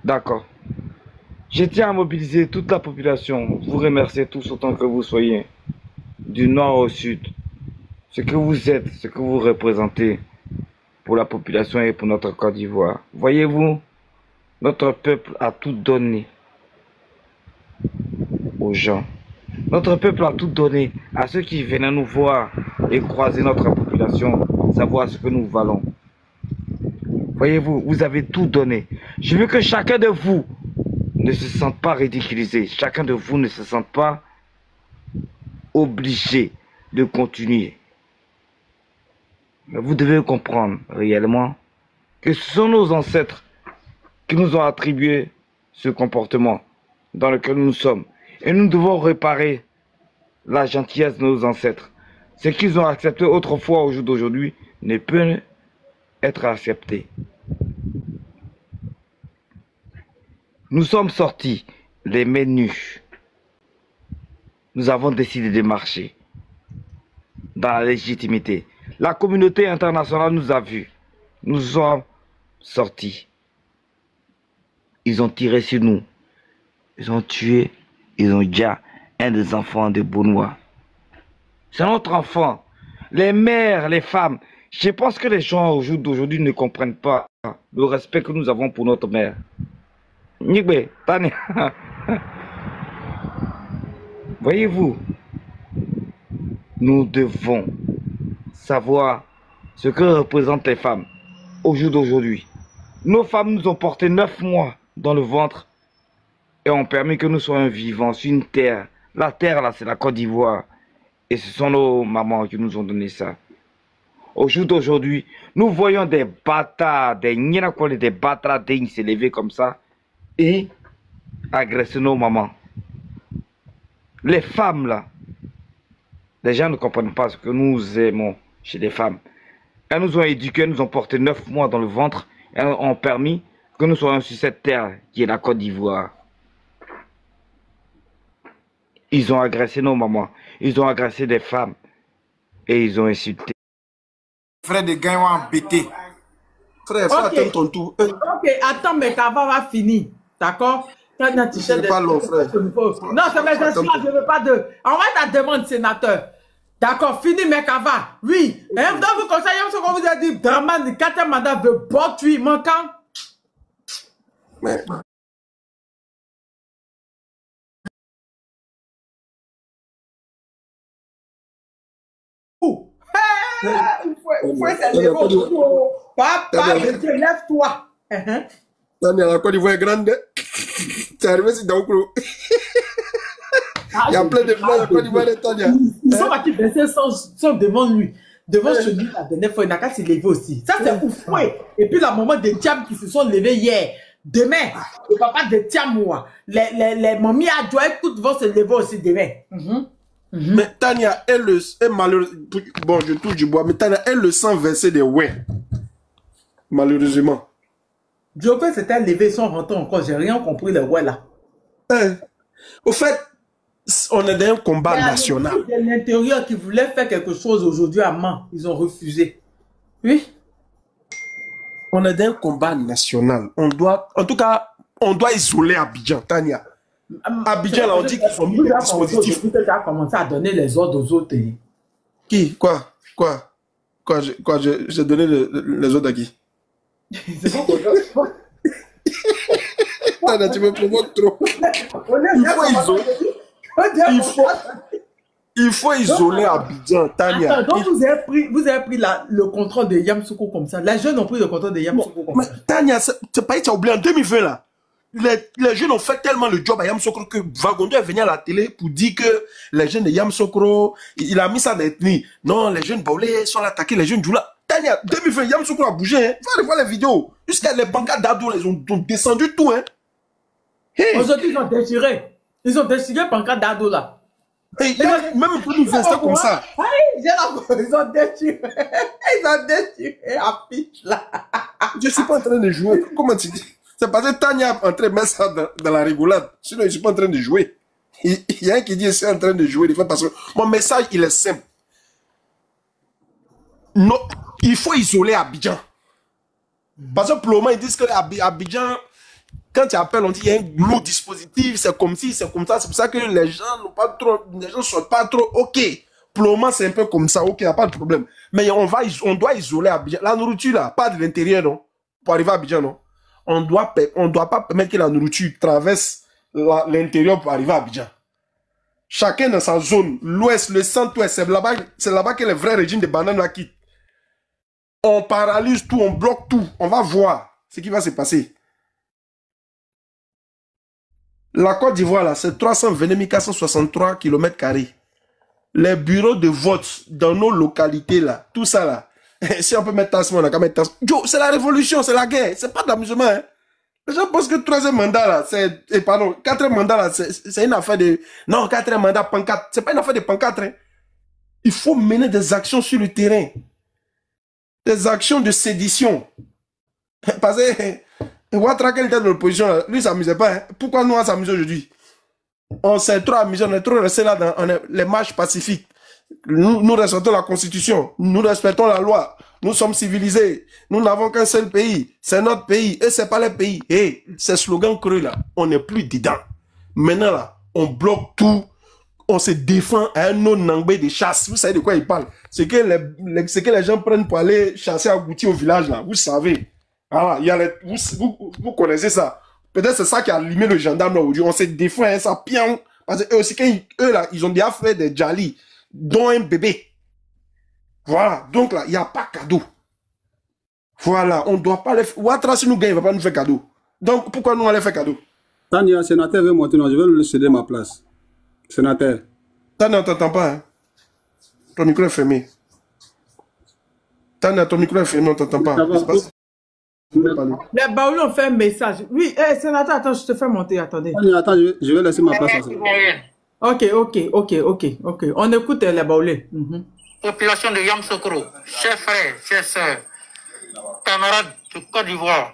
D'accord. Je tiens à mobiliser toute la population. Vous remercier tous autant que vous soyez. Du nord au sud. Ce que vous êtes, ce que vous représentez pour la population et pour notre Côte d'Ivoire. Voyez-vous, notre peuple a tout donné aux gens. Notre peuple a tout donné à ceux qui venaient nous voir et croiser notre population, savoir ce que nous valons. Voyez-vous, vous avez tout donné. Je veux que chacun de vous ne se sente pas ridiculisé. Chacun de vous ne se sente pas obligé de continuer. Mais vous devez comprendre réellement que ce sont nos ancêtres qui nous ont attribué ce comportement dans lequel nous sommes. Et nous devons réparer la gentillesse de nos ancêtres. Ce qu'ils ont accepté autrefois au jour d'aujourd'hui ne peut être accepté. Nous sommes sortis les mains nues. Nous avons décidé de marcher dans la légitimité. La communauté internationale nous a vus. Nous sommes sortis. Ils ont tiré sur nous. Ils ont tué. Ils ont déjà un des enfants de Benoît. C'est notre enfant. Les mères, les femmes. Je pense que les gens au jour d'aujourd'hui ne comprennent pas le respect que nous avons pour notre mère. Nigbe, Tania. Voyez-vous, nous devons savoir ce que représentent les femmes au jour d'aujourd'hui. Nos femmes nous ont porté 9 mois dans le ventre et ont permis que nous soyons vivants sur une terre. La terre, là, c'est la Côte d'Ivoire. Et ce sont nos mamans qui nous ont donné ça. Au jour d'aujourd'hui, nous voyons des bâtards, des nienakole, des bâtards dignes s'élever comme ça et agresser nos mamans. Les femmes, là, les gens ne comprennent pas ce que nous aimons chez les femmes. Elles nous ont éduqués, nous ont porté 9 mois dans le ventre et ont permis que nous soyons sur cette terre qui est la Côte d'Ivoire. Ils ont agressé nos mamans, ils ont agressé des femmes et ils ont insulté. Frère de Gaïwa embêté. Frère, faut attendre ton tour. Ok, attends, mais Kava va finir. D'accord? C'est pas long, frère. Non, c'est mes instants, je ne veux pas de... Envoie ta demande, sénateur. D'accord, fini, mais Kava. Oui. Et dans vos conseils, ce qu'on vous a dit, Draman, le 4e mandat veut battre, oui, manquant. Mais... Il faut s'élever. Papa, lève-toi. Tania, la Côte d'Ivoire est grande. C'est arrivé sur Daoukro. Il y a plein de gens, la Côte d'Ivoire est Tania. Ils sont partis verser sont devant lui. Devant celui la dernière fois, il n'a qu'à se lever aussi. Ça, c'est ouf. Et puis, la maman des Tiam qui se sont levés hier. Demain, le papa de Tiam, les mamies à Joël, toutes vont se lever aussi demain. Mais Tania, elle malheureusement, bon, je touche du bois, mais Tania, elle le sent verser des ouais. Malheureusement. Diogo s'était levé, ils sont rentrés encore, j'ai rien compris, les ouais là. Au fait, on est dans un combat national. Il y a l'intérieur qui voulait faire quelque chose aujourd'hui à Mans, ils ont refusé. Oui. On est dans un combat national. On doit, en tout cas, on doit isoler Abidjan, Tania. Abidjan, là, on dit qu'ils sont mis des dispositifs. Tu as commencé à donner les ordres aux autres. Qui? Quoi? J'ai donné les ordres à qui? C'est bon, Tania, tu me provoques trop. Il faut isoler Abidjan, Tania. Attends, donc vous avez pris le contrôle de Yamsoukou comme ça. Les jeunes ont pris le contrôle de Yamsoukou comme ça. Tania, c'est pas, tu as oublié en 2020 là. les jeunes ont fait tellement le job à Yamoussoukro que Vagondo est venu à la télé pour dire que les jeunes de Yamoussoukro, il a mis ça d'ethnie. Non, les jeunes Baoulé sont attaqués, les jeunes Djoula. Tania, 2020, Yamoussoukro a bougé, hein. Va aller voir les vidéos. Jusqu'à les bancards d'Ado, ils ont descendu tout, hein. Hey. Aujourd'hui, ils ont déchiré. Ils ont déchiré pancarte d'Ado, là. Hey, même un peu de comme ça. Ils ont déchiré. Ils ont déchiré à pitch, là. Je suis pas en train de jouer. Comment tu dis? C'est parce que Tania est en train de mettre ça dans la rigolade. Sinon, je ne suis pas en train de jouer. Il y a un qui dit que je suis en train de jouer. Parce que mon message, il est simple. Non, il faut isoler Abidjan. Parce que pour le moment, ils disent que Abidjan, quand tu appelles, on dit qu'il y a un lourd dispositif, c'est comme ci, c'est comme ça. C'est pour ça que les gens ne sont pas trop OK. Pour le moment, c'est un peu comme ça. OK, il n'y a pas de problème. Mais on doit isoler Abidjan. La nourriture, là, pas de l'intérieur, non. Pour arriver à Abidjan, non. On doit pas permettre que la nourriture traverse l'intérieur pour arriver à Abidjan. Chacun dans sa zone, l'ouest, le centre-ouest, c'est là-bas que le vrai régime de bananes la quitte. On paralyse tout, on bloque tout. On va voir ce qui va se passer. La Côte d'Ivoire, là, c'est 322 463 km². Les bureaux de vote dans nos localités, là, tout ça, là. Si on peut mettre Tasman, on a qu'à mettre Tasman. Joe, c'est la révolution, c'est la guerre. C'est pas de l'amusement, hein. Les gens pensent que 3e mandat, là, pardon, 4e mandat, là, c'est une affaire de... Non, 4e mandat, pancarte. C'est pas une affaire de pancarte, hein. Il faut mener des actions sur le terrain. Des actions de sédition. Parce que Ouattara, quand il était dans l'opposition, lui, il s'amusait pas, hein. Pourquoi nous, on s'amuse aujourd'hui? On s'est trop amusé, on est trop resté là dans les marches pacifiques. Nous respectons la Constitution, nous respectons la loi, nous sommes civilisés, nous n'avons qu'un seul pays, c'est notre pays, et c'est pas le pays. Et ces slogans creux là, on n'est plus dedans. Maintenant là, on bloque tout, on se défend à un autre nangbe de chasse. Vous savez de quoi il parle? C'est que les gens prennent pour aller chasser à Gouti au village là, vous savez. Voilà, il y a vous connaissez ça. Peut-être c'est ça qui a allumé le gendarme là aujourd'hui. On se défend, hein, ça pion. Parce que eux aussi, eux là, ils ont déjà fait des djali, dont un bébé. Voilà. Donc là, il n'y a pas cadeau. Voilà. On ne doit pas les faire. Ouattara, si nous gagnons, il ne va pas nous faire cadeau. Donc, pourquoi nous allons faire cadeau? Tania, sénateur veut monter, non, je vais lui céder ma place. Sénateur. Tania, on t'entend pas, hein? Ton micro est fermé. Tania, ton micro est fermé, on t'entend pas. Les Baoulés ont fait un message. Oui, sénateur, attends, je te fais monter, attendez. Tania, attends, je vais laisser ma place à ça. Ok. On écoute les Baoulés. Population de Yamoussoukro, chers frères, chers sœurs, camarades de Côte d'Ivoire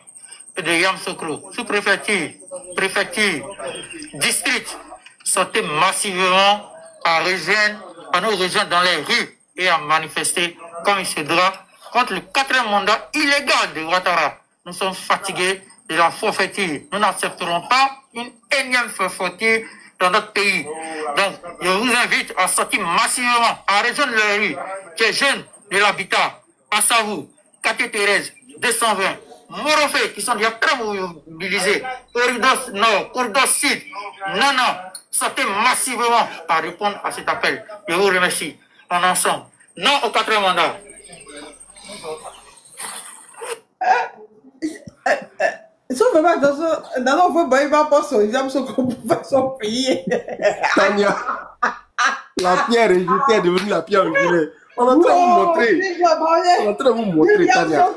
et de Yamoussoukro, sous-préfecture, préfecture, district, sortez massivement à nous rejoindre dans les rues et à manifester comme il se doit contre le 4e mandat illégal de Ouattara. Nous sommes fatigués de la forfaiture. Nous n'accepterons pas une énième forfaiture dans notre pays. Donc, je vous invite à sortir massivement, à rejoindre les rues, les jeunes de l'habitat, Assavou, Quartier Thérèse, 220, Morofé, qui sont déjà très mobilisés, Corridor Nord, Corridor Sud. Non, sortez massivement à répondre à cet appel. Je vous remercie. En ensemble. Non au 4e mandat. Si on ne fait pas attention, dans nos pays, il va pas son pays. Tania, la pierre est jetée, est devenue la pierre engulée. On est en train de vous montrer. On est en train de vous montrer, Tania.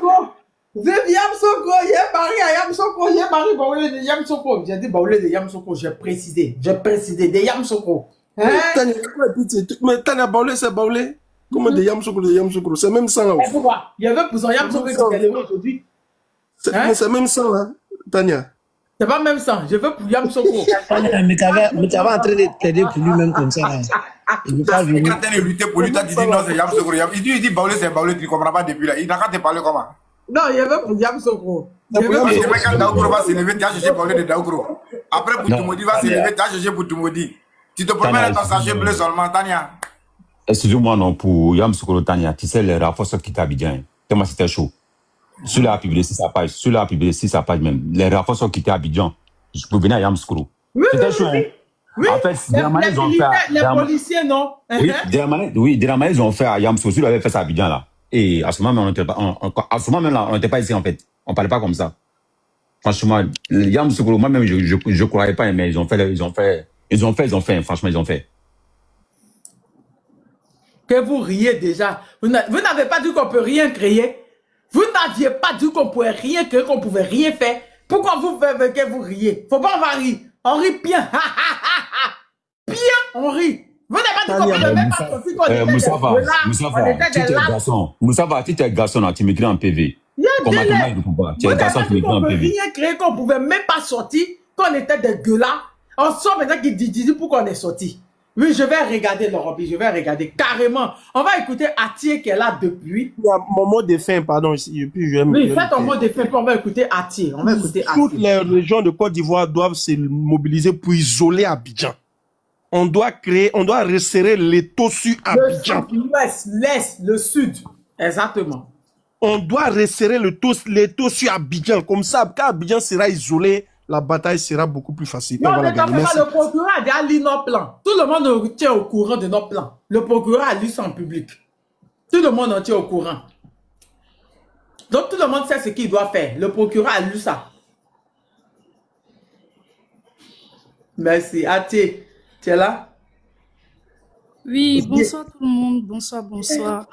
Yamoussoukro, il est marié à Yamoussoukro, il est marié Baoulé de Yamoussoukro. J'ai dit Baoulé de Yamoussoukro, j'ai précisé de Yamoussoukro. Mais Tania, Baoulé, c'est Baoulé. Comment de Yamoussoukro, c'est même ça là. Pourquoi? Il y avait pour son Yamoussoukro qui est levé aujourd'hui. Mais c'est même ça là, Tania. C'est pas même ça, je veux pour Yamoussoukro. Mais tu avais en train de t'aider pour lui-même comme ça. Il ne veut pas venir. Quand tu es lutté pour lui, tu dis non, c'est Yamoussoukro. Il dit Baoulé, c'est Baoulé, tu ne comprends pas depuis là. Il n'a qu'à te parler comment? Non, il y avait pour Yamoussoukro. Quand Daoukro va s'élever, tu as cherché Baoulé de Daoukro. Après, Boutoumodi va s'élever, tu as cherché Boutoumodi. Tu te promènes dans ton sachet bleu seulement, Tania. Excusez-moi, non, pour Yamoussoukro, Tania, tu sais, les renforts qui t'habitent, tellement c'était chaud. Celui-là a publié sur sa page même. Les renforts sont quittés à Abidjan. Je peux venir à Yamoussoukro. C'était chaud. Oui, en fait, ils ont fait. Les policiers, non? Oui, Dramane, ils ont fait à Yamoussoukro. Celui-là avait fait ça à Abidjan, là. Et à ce moment-là, on n'était pas ici, en fait. On ne parlait pas comme ça. Franchement, Yamoussoukro, moi-même, je croyais pas, mais ils ont fait, franchement, ils ont fait. Que vous riez déjà. Vous n'avez pas dit qu'on peut rien créer. Vous n'aviez pas dit qu'on pouvait rien créer, qu'on pouvait rien faire. Pourquoi vous faites que vous riez? Faut pas on va rire. On rit bien. Bien, on rit. Vous n'avez pas dit qu'on pouvait même pas sortir qu'on était des Moussafa, si tu es garçon, là, tu m'écris en PV. Comment il ne peut pas? Tu es garçon, tu m'écris en PV. Rien créer, qu'on pouvait même pas sortir, qu'on était des gueulards. On sort maintenant qui dit pourquoi on est sorti. Oui, je vais regarder l'Europe, je vais regarder carrément. On va écouter Atier qui est là depuis. Il y a mon mot de fin, pardon. Oui, fais ton mot de fin, puis on va écouter Atier. Toutes les régions de Côte d'Ivoire doivent se mobiliser pour isoler Abidjan. On doit resserrer l'étau sur Abidjan. L'ouest, l'est, le sud. Exactement. On doit resserrer l'étau sur Abidjan. Comme ça, quand Abidjan sera isolé, la bataille sera beaucoup plus facile. Non, le procureur a déjà lu nos plans. Tout le monde tient au courant de nos plans. Le procureur a lu ça en public. Tout le monde en tient au courant. Donc tout le monde sait ce qu'il doit faire. Le procureur a lu ça. Merci. Atier, tu es là? Oui, bonsoir tout le monde. Bonsoir.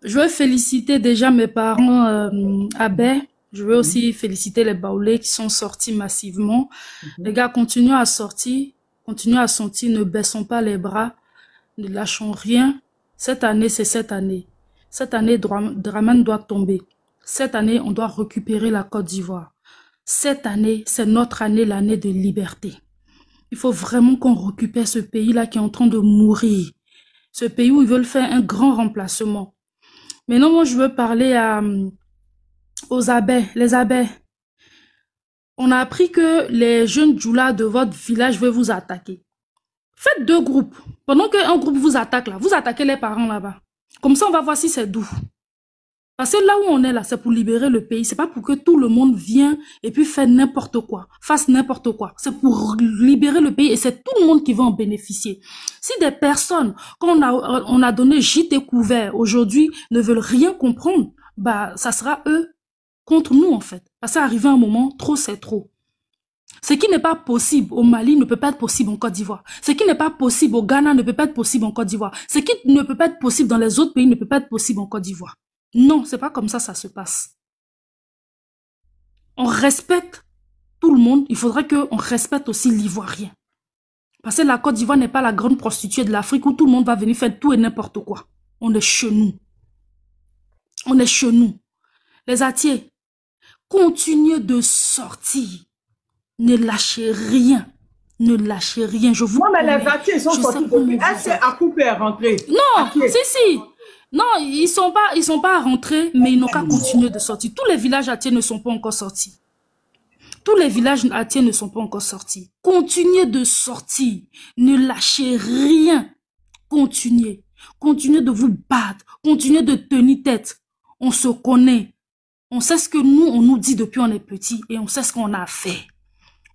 Je veux féliciter déjà mes parents Abé. Je veux aussi féliciter les Baoulés qui sont sortis massivement. Les gars, continuez à sortir, ne baissons pas les bras, ne lâchons rien. Cette année, c'est cette année. Cette année, Dramane doit tomber. Cette année, on doit récupérer la Côte d'Ivoire. Cette année, c'est notre année, l'année de liberté. Il faut vraiment qu'on récupère ce pays-là qui est en train de mourir. Ce pays où ils veulent faire un grand remplacement. Maintenant, moi, je veux parler aux abbés, les abbés. On a appris que les jeunes djoulas de votre village veulent vous attaquer. Faites 2 groupes. Pendant qu'un groupe vous attaque là, vous attaquez les parents là-bas. Comme ça, on va voir si c'est doux. Parce que là où on est là, c'est pour libérer le pays. C'est pas pour que tout le monde vienne et puis fasse n'importe quoi. C'est pour libérer le pays et c'est tout le monde qui va en bénéficier. Si des personnes qu'on a donné gîte et couvert aujourd'hui ne veulent rien comprendre, bah, ça sera eux contre nous, en fait. Parce qu'arriver un moment, trop, c'est trop. Ce qui n'est pas possible au Mali ne peut pas être possible en Côte d'Ivoire. Ce qui n'est pas possible au Ghana ne peut pas être possible en Côte d'Ivoire. Ce qui ne peut pas être possible dans les autres pays ne peut pas être possible en Côte d'Ivoire. Non, c'est pas comme ça se passe. On respecte tout le monde. Il faudrait qu'on respecte aussi l'Ivoirien. Parce que la Côte d'Ivoire n'est pas la grande prostituée de l'Afrique où tout le monde va venir faire tout et n'importe quoi. On est chez nous. Les Atiers, continuez de sortir. Ne lâchez rien. Je vous mais les Atiers sont sortis depuis. Est-ce que Akoupe est rentré? Non, si. Non, ils sont pas rentrés, mais ils n'ont qu'à continuer de sortir. Tous les villages Atiers ne sont pas encore sortis. Continuez de sortir. Ne lâchez rien. Continuez de vous battre. Continuez de tenir tête. On se connaît. On sait ce que on nous dit depuis on est petit et on sait ce qu'on a fait.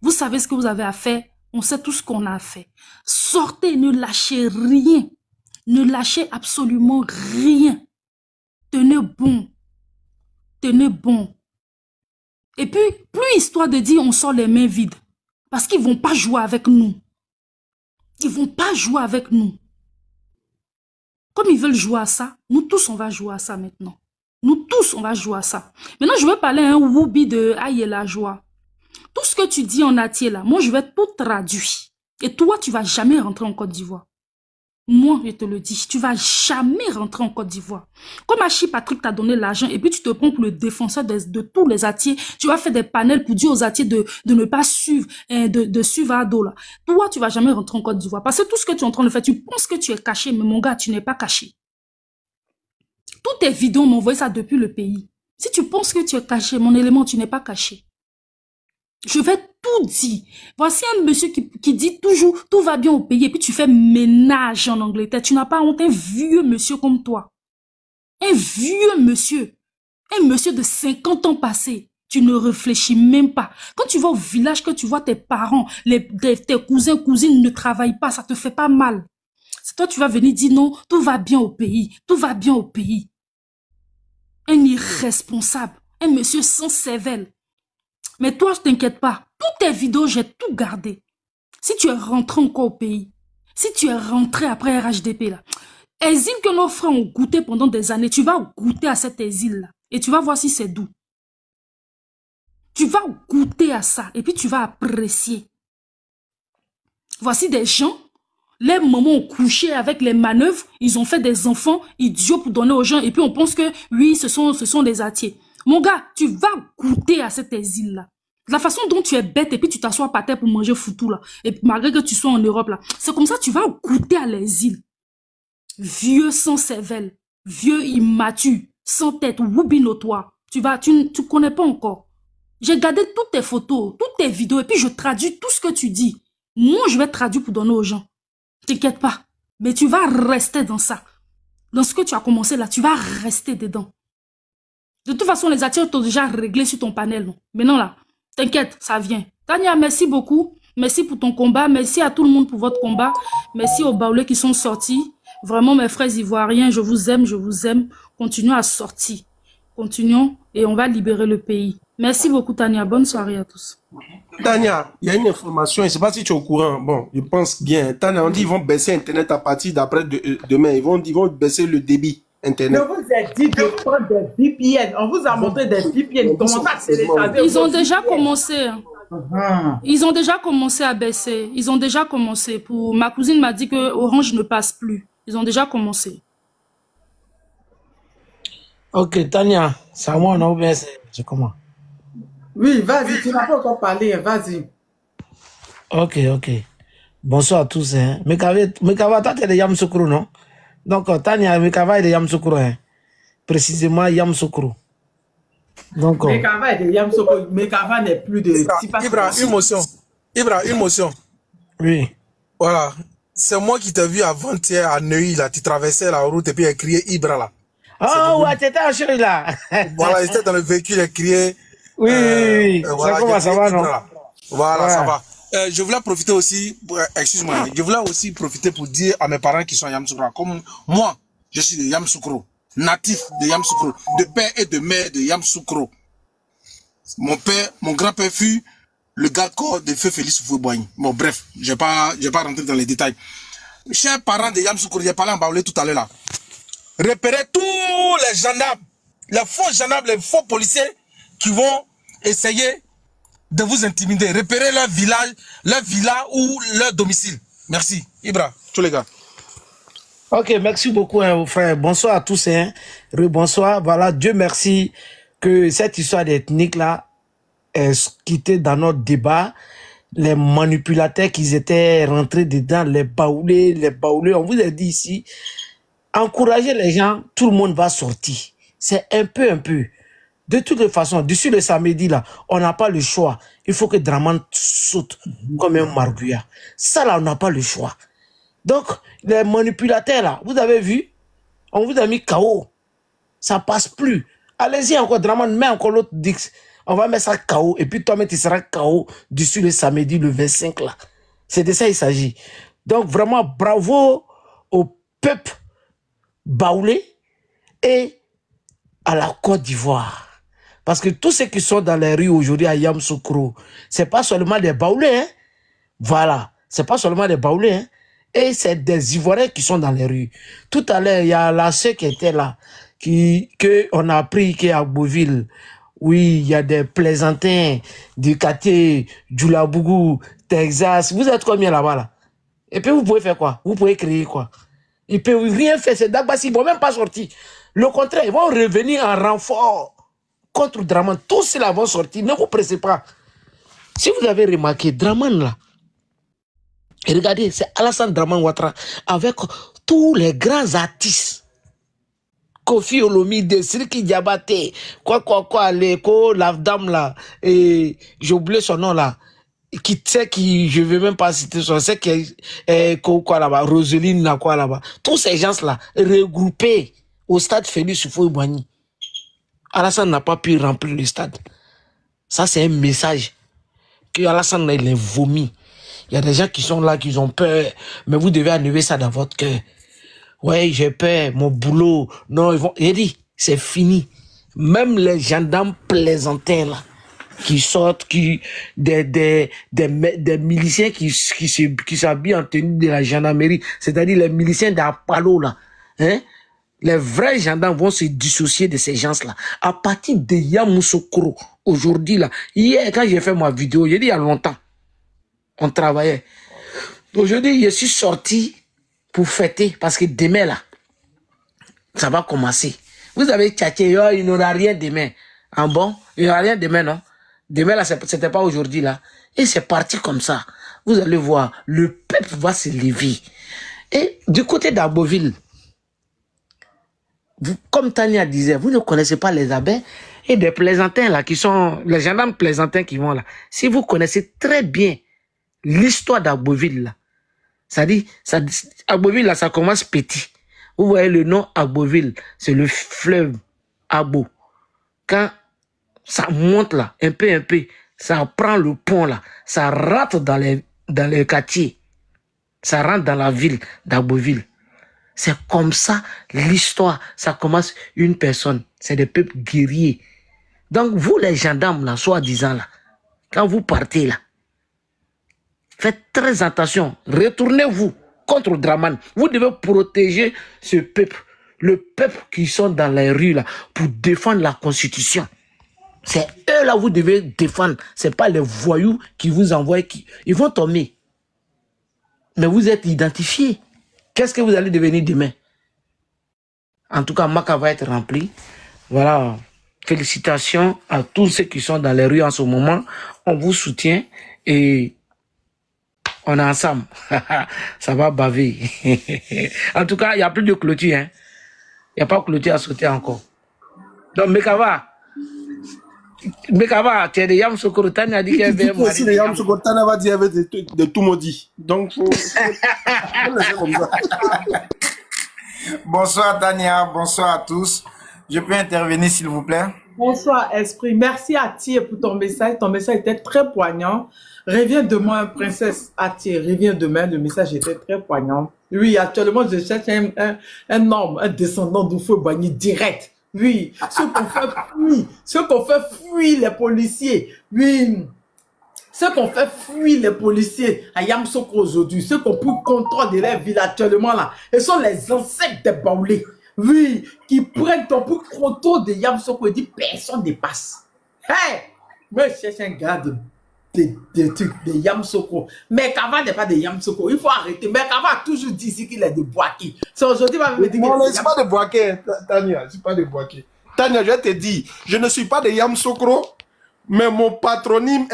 Vous savez ce que vous avez à faire. On sait tout ce qu'on a fait. Sortez, ne lâchez rien. Ne lâchez absolument rien. Tenez bon. Et puis, plus histoire de dire on sort les mains vides. Parce qu'ils vont pas jouer avec nous. Comme ils veulent jouer à ça, nous tous on va jouer à ça maintenant. Maintenant, je veux parler à un Woubi de Aïe la joie. Tout ce que tu dis en Atier là, moi je vais tout traduire. Et toi, tu vas jamais rentrer en Côte d'Ivoire. Moi, je te le dis, tu vas jamais rentrer en Côte d'Ivoire. Comme Hachi Patrick t'a donné l'argent et puis tu te prends pour le défenseur de tous les Atiers, tu vas faire des panels pour dire aux Atiers de ne pas suivre, de suivre Ado là. Toi, tu vas jamais rentrer en Côte d'Ivoire. Parce que tout ce que tu es en train de faire, tu penses que tu es caché, mais mon gars, tu n'es pas caché. Toutes tes vidéos m'ont envoyé ça depuis le pays. Si tu penses que tu es caché, mon élément, tu n'es pas caché. Je vais tout dire. Voici un monsieur qui dit toujours, tout va bien au pays, et puis tu fais ménage en Angleterre. Tu n'as pas honte, un vieux monsieur comme toi. Un vieux monsieur. Un monsieur de 50 ans passés. Tu ne réfléchis même pas. Quand tu vas au village, que tu vois tes parents, tes cousins, cousines ne travaillent pas, ça te fait pas mal. C'est toi, tu vas venir dire non, tout va bien au pays. Tout va bien au pays. Un irresponsable. Un monsieur sans cervelle. Mais toi, je t'inquiète pas. Toutes tes vidéos, j'ai tout gardé. Si tu es rentré encore au pays, si tu es rentré après RHDP, là, exil que nos frères ont goûté pendant des années, tu vas goûter à cet exil-là. Et tu vas voir si c'est doux. Tu vas goûter à ça. Et puis tu vas apprécier. Voici des gens, les mamans ont couché avec les manœuvres, ils ont fait des enfants idiots pour donner aux gens. Et puis on pense que, oui, ce sont des attiers. Mon gars, tu vas goûter à cet exil-là. La façon dont tu es bête et puis tu t'assois par terre pour manger foutou là. Et malgré que tu sois en Europe là. C'est comme ça que tu vas goûter à l'exil. Vieux sans cervelle. Vieux immature. Sans tête. Woubinotoire. Tu connais pas encore. J'ai gardé toutes tes photos, toutes tes vidéos et puis je traduis tout ce que tu dis. Moi, je vais traduire pour donner aux gens. T'inquiète pas. Mais tu vas rester dans ça. Dans ce que tu as commencé là, tu vas rester dedans. De toute façon, les attirs t'ont déjà réglé sur ton panel. Non? Maintenant là, t'inquiète, ça vient. Tania, merci beaucoup. Merci pour ton combat. Merci à tout le monde pour votre combat. Merci aux Baoulés qui sont sortis. Vraiment, mes frères ivoiriens, je vous aime, je vous aime. Continuons à sortir. Continuons et on va libérer le pays. Merci beaucoup, Tania. Bonne soirée à tous. Tania, il y a une information, je ne sais pas si tu es au courant. Bon, je pense bien. Tania, on dit qu'ils vont baisser Internet à partir d'après demain. Ils vont baisser le débit Internet. Je vous ai dit de prendre des VPN. On vous a montré des VPN. Comment ça, c'est les Ils ont déjà commencé. Ils ont déjà commencé à baisser. Ils ont déjà commencé. Ma cousine m'a dit que Orange ne passe plus. Ils ont déjà commencé. Ok, Tania, c'est à moi, non? C'est comment? Oui, vas-y, tu n'as pas encore parlé, vas-y. Ok. Bonsoir à tous. Hein. Mekava, toi, tu es de Yamoussoukro, non? Donc, Tania, Mekava est de Yamoussoukro. Hein. Précisément, Yamoussoukro. Donc, Mekava est de Yamoussoukro. Mekava n'est plus de... Ibra, une motion. Oui. Voilà. C'est moi qui t'ai vu avant-hier à Neuilly, là. Tu traversais la route et puis il a crié Ibra, là. Oh, ouais, tu étais en chérie, là. Voilà, j'étais dans le véhicule, il a crié... Oui. Voilà, ça va, non? Voilà, ça va. Je voulais profiter aussi, excuse-moi, je voulais aussi profiter pour dire à mes parents qui sont à Yamoussoukro, comme moi, je suis de Yamoussoukro, natif de Yamoussoukro, de père et de mère de Yamoussoukro. Mon grand-père fut le garde-corps de feu Félix Houphouët-Boigny. Bon, bref, je vais pas rentrer dans les détails. Chers parents de Yamoussoukro, j'ai parlé en Baoulé tout à l'heure là. Repérez tous les gendarmes, les faux gendarmes, les faux policiers qui vont essayer de vous intimider. Repérez leur village, leur villa ou leur domicile. Merci. Ibra, tous les gars. Ok, merci beaucoup, hein, frère. Bonsoir à tous. Hein. Bonsoir. Voilà, Dieu merci que cette histoire d'ethnique là est quittée dans notre débat. Les manipulateurs qui étaient rentrés dedans, les baoulés, on vous a dit ici, encourager les gens, tout le monde va sortir. C'est un peu. De toutes les façons, d'ici le samedi là, on n'a pas le choix. Il faut que Draman saute comme un marguerite. Ça là, on n'a pas le choix. Donc, les manipulateurs là, vous avez vu, on vous a mis KO. Ça passe plus. Allez-y encore, Draman, mets encore l'autre Dix. On va mettre ça KO. Et puis toi-même, tu seras KO d'ici le samedi, le 25 là. C'est de ça il s'agit. Donc, vraiment, bravo au peuple baoulé et à la Côte d'Ivoire. Parce que tous ceux qui sont dans les rues aujourd'hui à Yamoussoukro, c'est pas seulement des baoulés, hein. Voilà. C'est pas seulement des baoulés, hein. Et c'est des Ivoiriens qui sont dans les rues. Tout à l'heure, il y a la sœur qui était là, on a appris qu'à Beauville, oui, il y a des plaisantins du quartier Djoulabougou, Texas. Vous êtes combien là-bas, là? Et puis vous pouvez faire quoi? Vous pouvez créer quoi? Ils peuvent rien faire. Ces Dagbassi, ils ne vont même pas sortir. Le contraire, ils vont revenir en renfort contre Draman. Tous ceux-là vont sortir. Ne vous pressez pas. Si vous avez remarqué, Draman là, et regardez, c'est Alassane Draman Ouattara avec tous les grands artistes. Kofi Olomide, Siriki Diabaté, Leko, la dame là, et j'ai oublié son nom là, je ne vais même pas citer son nom, c'est qui est quoi là-bas, Roseline là, quoi là-bas. Tous ces gens-là, regroupés au stade Félix Houphouët-Boigny. Alassane n'a pas pu remplir le stade. Ça, c'est un message que Alassane il est vomi. Il y a des gens qui sont là, qui ont peur, mais vous devez enlever ça dans votre cœur. Ouais, j'ai peur, mon boulot. Non, ils vont. Il dit, c'est fini. Même les gendarmes plaisantins là, qui sortent, des miliciens qui s'habillent en tenue de la gendarmerie, c'est-à-dire les miliciens d'Apalo là, hein? Les vrais gendarmes vont se dissocier de ces gens-là. À partir de Yamoussoukro, aujourd'hui là, hier quand j'ai fait ma vidéo, j'ai dit il y a longtemps, on travaillait. Aujourd'hui, je suis sorti pour fêter parce que demain là, ça va commencer. Vous avez tchatché, oh, il n'aura rien demain. Ah bon? Il n'y aura rien demain, non? Demain là, c'était pas aujourd'hui là. Et c'est parti comme ça. Vous allez voir, le peuple va se lever. Et du côté d'Arboville, comme Tania disait, vous ne connaissez pas les abeilles et des plaisantins là qui sont, les gendarmes plaisantins qui vont là. Si vous connaissez très bien l'histoire d'Arboville là, ça dit, Arboville là, ça commence petit. Vous voyez le nom Arboville, c'est le fleuve Abo. Quand ça monte là, un peu, ça prend le pont là, ça rentre dans les quartiers, ça rentre dans la ville d'Arboville. C'est comme ça l'histoire, ça commence une personne, c'est des peuples guerriers. Donc vous les gendarmes là, soi-disant là, quand vous partez là, faites très attention, retournez-vous contre Draman. Vous devez protéger ce peuple, le peuple qui sont dans les rues là, pour défendre la constitution. C'est eux là vous devez défendre, c'est pas les voyous qui vous envoient, ils vont tomber. Mais vous êtes identifiés. Qu'est-ce que vous allez devenir demain? En tout cas, Maka va être rempli. Voilà. Félicitations à tous ceux qui sont dans les rues en ce moment. On vous soutient et on est ensemble. Ça va baver. En tout cas, il n'y a plus de clôture. Hein. Il n'y a pas de clôture à sauter encore. Donc, Mekava, tu es de Yamoussoukro, Tania a dit qu'elle est aussi de Yamoussoukro, Tania va dire avec de tout maudit. Donc, faut laisser comme ça. Bonsoir Tania, bonsoir à tous. Je peux intervenir s'il vous plaît? Bonsoir Esprit, merci Ati pour ton message. Ton message était très poignant. Reviens demain, princesse Ati, reviens demain. Le message était très poignant. Oui, actuellement, je cherche un homme, un descendant d'Oufou Boigny direct. Oui, ceux qu'on fait fuir les policiers. Oui, ceux qu'on fait fuir les policiers à Yamoussoukro aujourd'hui, ceux qu'on peut contrôler de leur ville actuellement là, ce sont les ancêtres des Baoulés. Oui, qui prennent ton pour contrôle de Yamoussoukro et disent personne ne passe. Hey, moi je cherche un gars de Yamoussoukro. Mais Kava n'est pas de Yamoussoukro, il faut arrêter. Mais Kava a toujours dit ici qu'il est de Boaké. C'est aujourd'hui va me dire que. Non, c'est pas de Boaké, Tania, c'est pas de Boaké. Tania, je te dis, je ne suis pas de Yamoussoukro. Mais mon patronyme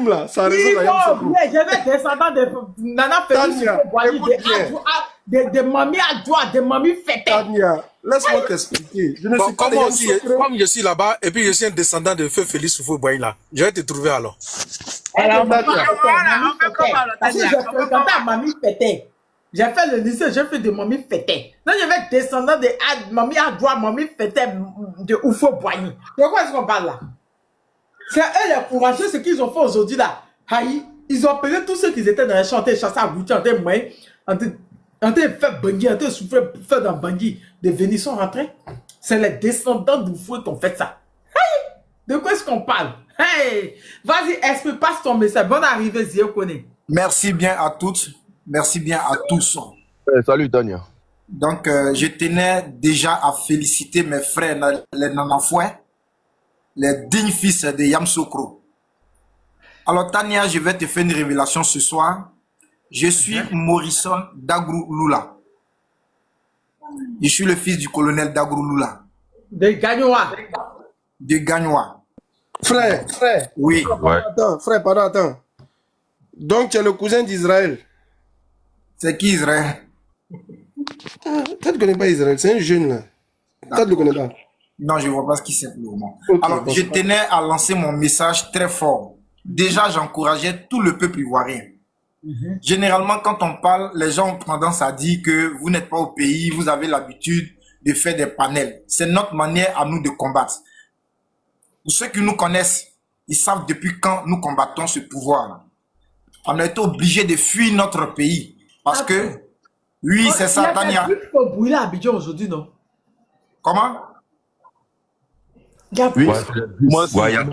là, ça résonne à Yamoussoukro. Je vais descendre de Nana Félix, de Mami Adjoa, de Mami Fete. Tania, laisse-moi t'expliquer. Je ne suis pas comme je suis là-bas et puis je suis un descendant de Feu Félix Soufou-Boigny là. Je vais te trouver alors. Alors, parce que j'ai fréquenté à Mami Fete. J'ai fait le lycée, j'ai fait de Mami Fete. Donc je vais descendre de Mami Adjoa, Mami Fete de Oufou-Boigny. De quoi est-ce qu'on parle là? C'est eux les courageux, ce qu'ils ont fait aujourd'hui là. Ils ont appelé tous ceux qui étaient dans les champs, en train de chasser à Gouti, en train de faire Bangui, en train de souffrir, faire dans Bangui, de venir sont rentrés. C'est les descendants d'Oufoué qui ont fait ça. De quoi est-ce qu'on parle? Vas-y, Esprit, passe ton message. Bonne arrivée, Zio Kone. Merci bien à toutes, merci bien à tous. Salut, Tania. Donc, je tenais déjà à féliciter mes frères, les Nanafoué, les dignes fils de Yamoussoukro. Alors Tania, je vais te faire une révélation ce soir. Je suis Morrison Dagrou Lula. Je suis le fils du colonel Dagrou Lula. De Gagnoa. De Gagnoa. Frère. Oui. Pardon, attends. Donc tu es le cousin d'Israël. C'est qui Israël? Tu ne connais pas Israël, c'est un jeune là. Tu ne le connais pas. Non, je ne vois pas ce qui c'est pour le moment. Alors, je tenais à lancer mon message très fort. Déjà, j'encourageais tout le peuple ivoirien. Généralement, quand on parle, les gens ont tendance à dire que vous n'êtes pas au pays, vous avez l'habitude de faire des panels. C'est notre manière à nous de combattre. Pour ceux qui nous connaissent, ils savent depuis quand nous combattons ce pouvoir. On a été obligé de fuir notre pays. Parce que, oui, c'est ça, Tania. Il faut brûler à Abidjan aujourd'hui, non? Comment? Oui, il y a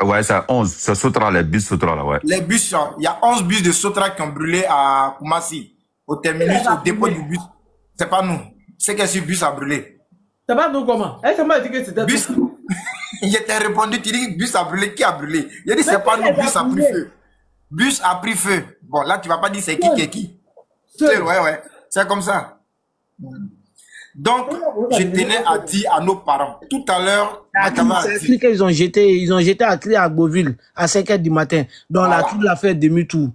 Ouais, c'est 11. C'est Sotra, les bus Sotra, là, ouais. Les bus, il y a 11 bus de Sotra qui ont brûlé à Koumassi, au terminus, au dépôt du bus. C'est pas nous. C'est que ce bus a brûlé. C'est pas nous comment? Elle m'a dit que c'était bus. Il était répondu, tu dis bus a brûlé, qui a brûlé? Il a dit c'est pas nous, bus a pris feu. Bus a pris feu. Bon, là, tu vas pas dire c'est qui est qui. Ouais. C'est comme ça. Donc, je tenais à dire à nos parents, tout à l'heure, ils ont jeté à clé à Beauville à 5h du matin. Donc, la clé l'a fait demi-tour.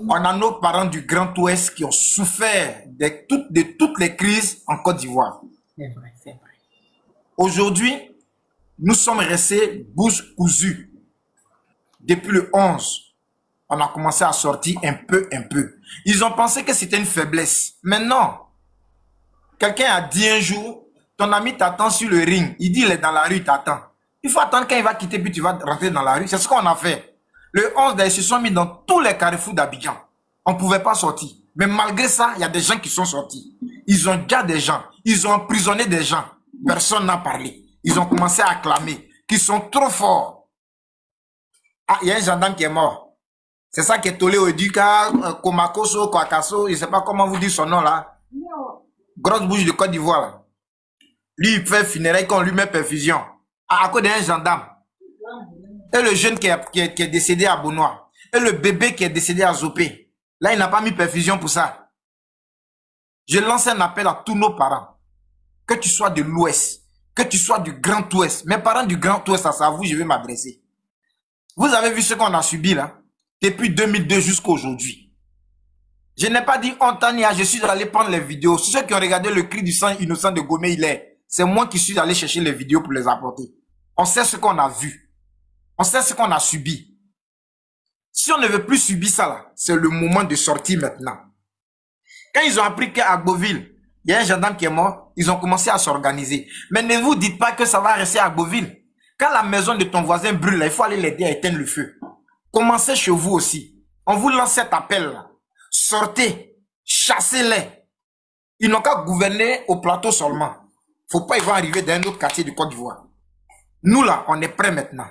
On a nos parents du Grand Ouest qui ont souffert de toutes les crises en Côte d'Ivoire. C'est vrai, c'est vrai. Aujourd'hui, nous sommes restés bouche cousue. Depuis le 11, on a commencé à sortir un peu. Ils ont pensé que c'était une faiblesse. Mais non. Quelqu'un a dit un jour, ton ami t'attend sur le ring. Il dit, il est dans la rue, il t'attend. Il faut attendre quand il va quitter, puis tu vas rentrer dans la rue. C'est ce qu'on a fait. Le 11, ils se sont mis dans tous les carrefours d'Abidjan. On ne pouvait pas sortir. Mais malgré ça, il y a des gens qui sont sortis. Ils ont déjà des gens. Ils ont emprisonné des gens. Personne n'a parlé. Ils ont commencé à acclamer qu'ils sont trop forts. Ah, il y a un gendarme qui est mort. C'est ça qui est Tolé Oduka, Komakoso, Kwakaso, je ne sais pas comment vous dites son nom là. Grosse bouche de Côte d'Ivoire là. Lui, il fait funérailles qu'on lui met perfusion. À cause d'un gendarme. Et le jeune qui est décédé à Benoît. Et le bébé qui est décédé à Zopé. Là, il n'a pas mis perfusion pour ça. Je lance un appel à tous nos parents. Que tu sois de l'Ouest, que tu sois du Grand Ouest. Mes parents du Grand Ouest, c'est à vous, je vais m'adresser. Vous avez vu ce qu'on a subi là, depuis 2002 jusqu'à aujourd'hui. Je n'ai pas dit Antania, je suis allé prendre les vidéos. Ceux qui ont regardé le cri du sang innocent de Gomé, c'est moi qui suis allé chercher les vidéos pour les apporter. On sait ce qu'on a vu. On sait ce qu'on a subi. Si on ne veut plus subir ça là, c'est le moment de sortir maintenant. Quand ils ont appris qu'à Beauville, il y a un gendarme qui est mort, ils ont commencé à s'organiser. Mais ne vous dites pas que ça va rester à Beauville. Quand la maison de ton voisin brûle, là, il faut aller l'aider à éteindre le feu. Commencez chez vous aussi. On vous lance cet appel là. Sortez, chassez-les. Ils n'ont qu'à gouverner au plateau seulement. Faut pas ils vont arriver dans un autre quartier du Côte d'Ivoire. Nous là, on est prêts maintenant.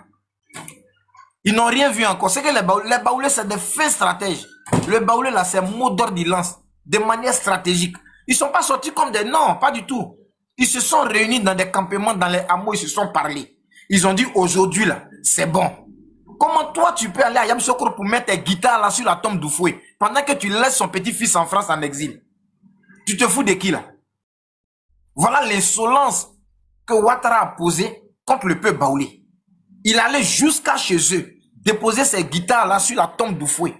Ils n'ont rien vu encore. C'est que les baoulés, c'est des faits stratèges. Le baoulé là, c'est un mot d'ordre, ils lancent de manière stratégique. Ils sont pas sortis comme des... Non, pas du tout. Ils se sont réunis dans des campements, dans les hameaux, ils se sont parlé. Ils ont dit aujourd'hui là, c'est bon. Comment toi tu peux aller à Yamsokro pour mettre tes guitares là sur la tombe d'Oufoué pendant que tu laisses son petit-fils en France en exil? Tu te fous de qui là? Voilà l'insolence que Ouattara a posée contre le peuple baoulé. Il allait jusqu'à chez eux déposer ses guitares là sur la tombe d'Oufoué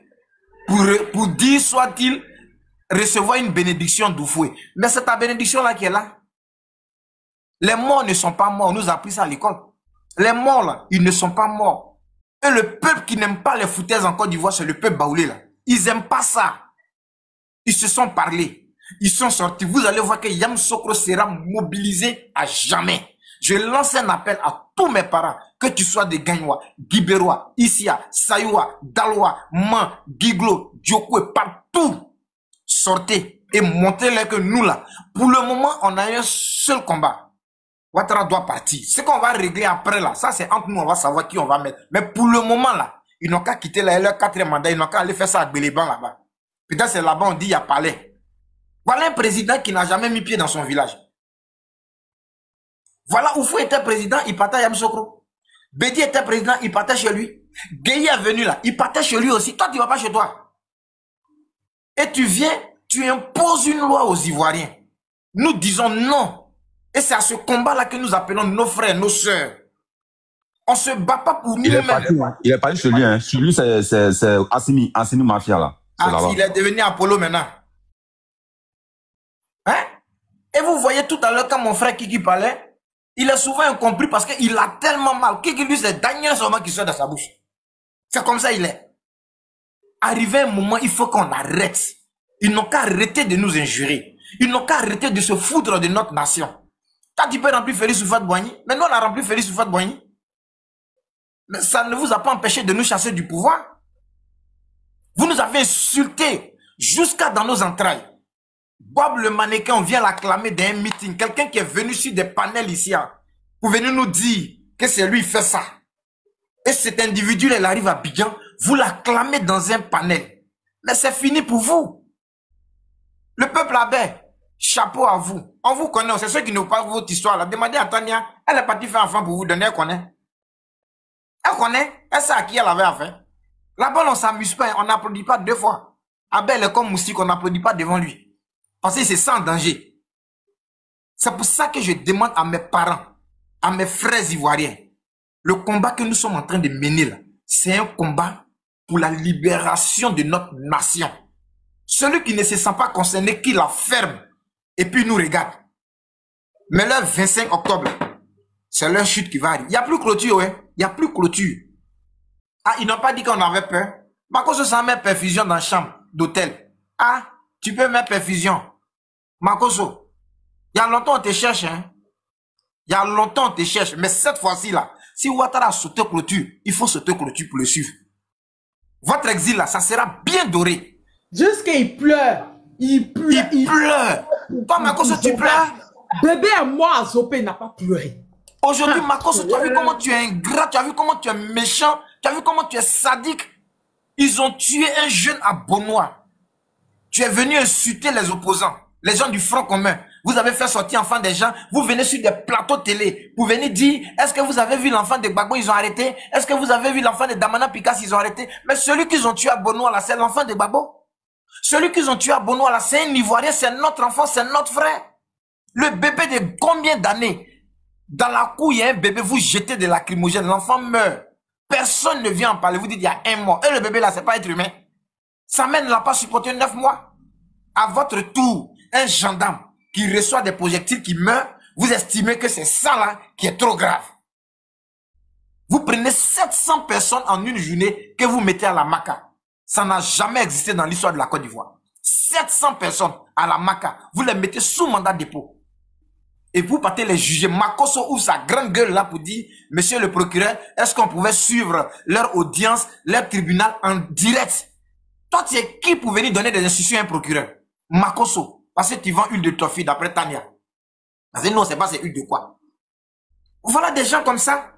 pour dire soit-il recevoir une bénédiction d'Oufoué. Mais c'est ta bénédiction là qui est là. Les morts ne sont pas morts. On nous a appris ça à l'école. Les morts là, ils ne sont pas morts. Et le peuple qui n'aime pas les foutaises en Côte d'Ivoire, c'est le peuple baoulé là. Ils n'aiment pas ça. Ils se sont parlé. Ils sont sortis. Vous allez voir que Yamsokro sera mobilisé à jamais. Je lance un appel à tous mes parents, que tu sois des Gagnois, Guibérois, Issia, Sayoua, Dalois, Man, Giglo, Diokwe, partout. Sortez et montrez-les que nous là, pour le moment, on a un seul combat. Ouattara doit partir. Ce qu'on va régler après là, ça c'est entre nous, on va savoir qui on va mettre. Mais pour le moment là, ils n'ont qu'à quitter là, leur 4e mandat, ils n'ont qu'à aller faire ça à Béléban là-bas. Peut-être c'est là-bas on dit il y a palais. Voilà un président qui n'a jamais mis pied dans son village. Voilà Oufou était président, il partait à Yamsokro. Bédi était président, il partait chez lui. Gueye est venu là, il partait chez lui aussi. Toi tu ne vas pas chez toi. Et tu viens, tu imposes une loi aux Ivoiriens. Nous disons non. Et c'est à ce combat-là que nous appelons nos frères, nos sœurs. On ne se bat pas pour nous-mêmes. Il est parti chez lui. Hein. Chez lui, c'est Assimi Mafia là. Il est devenu Apollo maintenant. Hein? Et vous voyez tout à l'heure quand mon frère Kiki parlait, il est souvent incompris parce qu'il a tellement mal. Kiki lui, c'est Daniel seulement qui sort de sa bouche. C'est comme ça il est. Arrivé un moment, il faut qu'on arrête. Ils n'ont qu'à arrêter de nous injurer. Ils n'ont qu'à arrêter de se foutre de notre nation. Quand tu peux remplir Félix Houphouët-Boigny, mais nous on a rempli Félix Houphouët-Boigny. Mais ça ne vous a pas empêché de nous chasser du pouvoir. Vous nous avez insultés jusqu'à dans nos entrailles. Bob le mannequin, on vient l'acclamer d'un meeting. Quelqu'un qui est venu sur des panels ici, pour venir nous dire que c'est lui qui fait ça. Et cet individu, il arrive à Abidjan, vous l'acclamez dans un panel. Mais c'est fini pour vous. Le peuple Abé, chapeau à vous. On vous connaît, c'est ceux qui n'ont pas votre histoire là. Demandez à Tania, elle est partie faire enfant pour vous donner, elle connaît. Elle connaît, elle sait à qui elle avait affaire. Là-bas, on ne s'amuse pas, on n'applaudit pas 2 fois. Abel est comme moustique, on n'applaudit pas devant lui. Parce que c'est sans danger. C'est pour ça que je demande à mes parents, à mes frères ivoiriens, le combat que nous sommes en train de mener là, c'est un combat pour la libération de notre nation. Celui qui ne se sent pas concerné, qui la ferme, et puis nous regarde. Mais le 25 octobre, c'est leur chute qui va arriver. Il n'y a plus clôture, ouais. Il n'y a plus clôture. Ah, ils n'ont pas dit qu'on avait peur. Makoso, ça met perfusion dans la chambre d'hôtel. Ah, tu peux mettre perfusion. Makoso, il y a longtemps on te cherche, hein. Il y a longtemps on te cherche. Mais cette fois-ci, là, si Ouattara a sauté clôture, il faut sauter clôture pour le suivre. Votre exil, là, ça sera bien doré. Jusqu'à il pleure. Il pleure. Il pleure. Toi, Makoso, tu pleures. Bébé à moi, Azopé n'a pas pleuré. Aujourd'hui, Makoso, tu as vu comment tu es ingrat, tu as vu comment tu es méchant, tu as vu comment tu es sadique. Ils ont tué un jeune à Bonois. Tu es venu insulter les opposants, les gens du Front commun. Vous avez fait sortir enfant des gens, vous venez sur des plateaux télé, vous venez dire, est-ce que vous avez vu l'enfant de Gbagbo, ils ont arrêté? Est-ce que vous avez vu l'enfant de Damana Pikas, ils ont arrêté? Mais celui qu'ils ont tué à Bonois, là, c'est l'enfant de Gbagbo. Celui qu'ils ont tué à Bonois, là, c'est un Ivoirien, c'est notre enfant, c'est notre frère. Le bébé de combien d'années? Dans la cour, il y a un bébé, vous jetez de lacrymogène, l'enfant meurt. Personne ne vient en parler, vous dites, il y a un mort. Et le bébé là, c'est pas être humain. Sa mère ne l'a pas supporté 9 mois. À votre tour, un gendarme qui reçoit des projectiles qui meurt, vous estimez que c'est ça là qui est trop grave. Vous prenez 700 personnes en une journée que vous mettez à la Maca. Ça n'a jamais existé dans l'histoire de la Côte d'Ivoire. 700 personnes à la Maca, vous les mettez sous mandat de dépôt. Et vous partez les juger. Makoso ouvre sa grande gueule là pour dire, monsieur le procureur, est-ce qu'on pouvait suivre leur audience, leur tribunal en direct? Toi, tu es qui pour venir donner des instructions à un procureur? Makoso, parce que tu vends huile de toffee d'après Tania. Parce que nous, on ne sait pas c'est huile de quoi. Voilà des gens comme ça.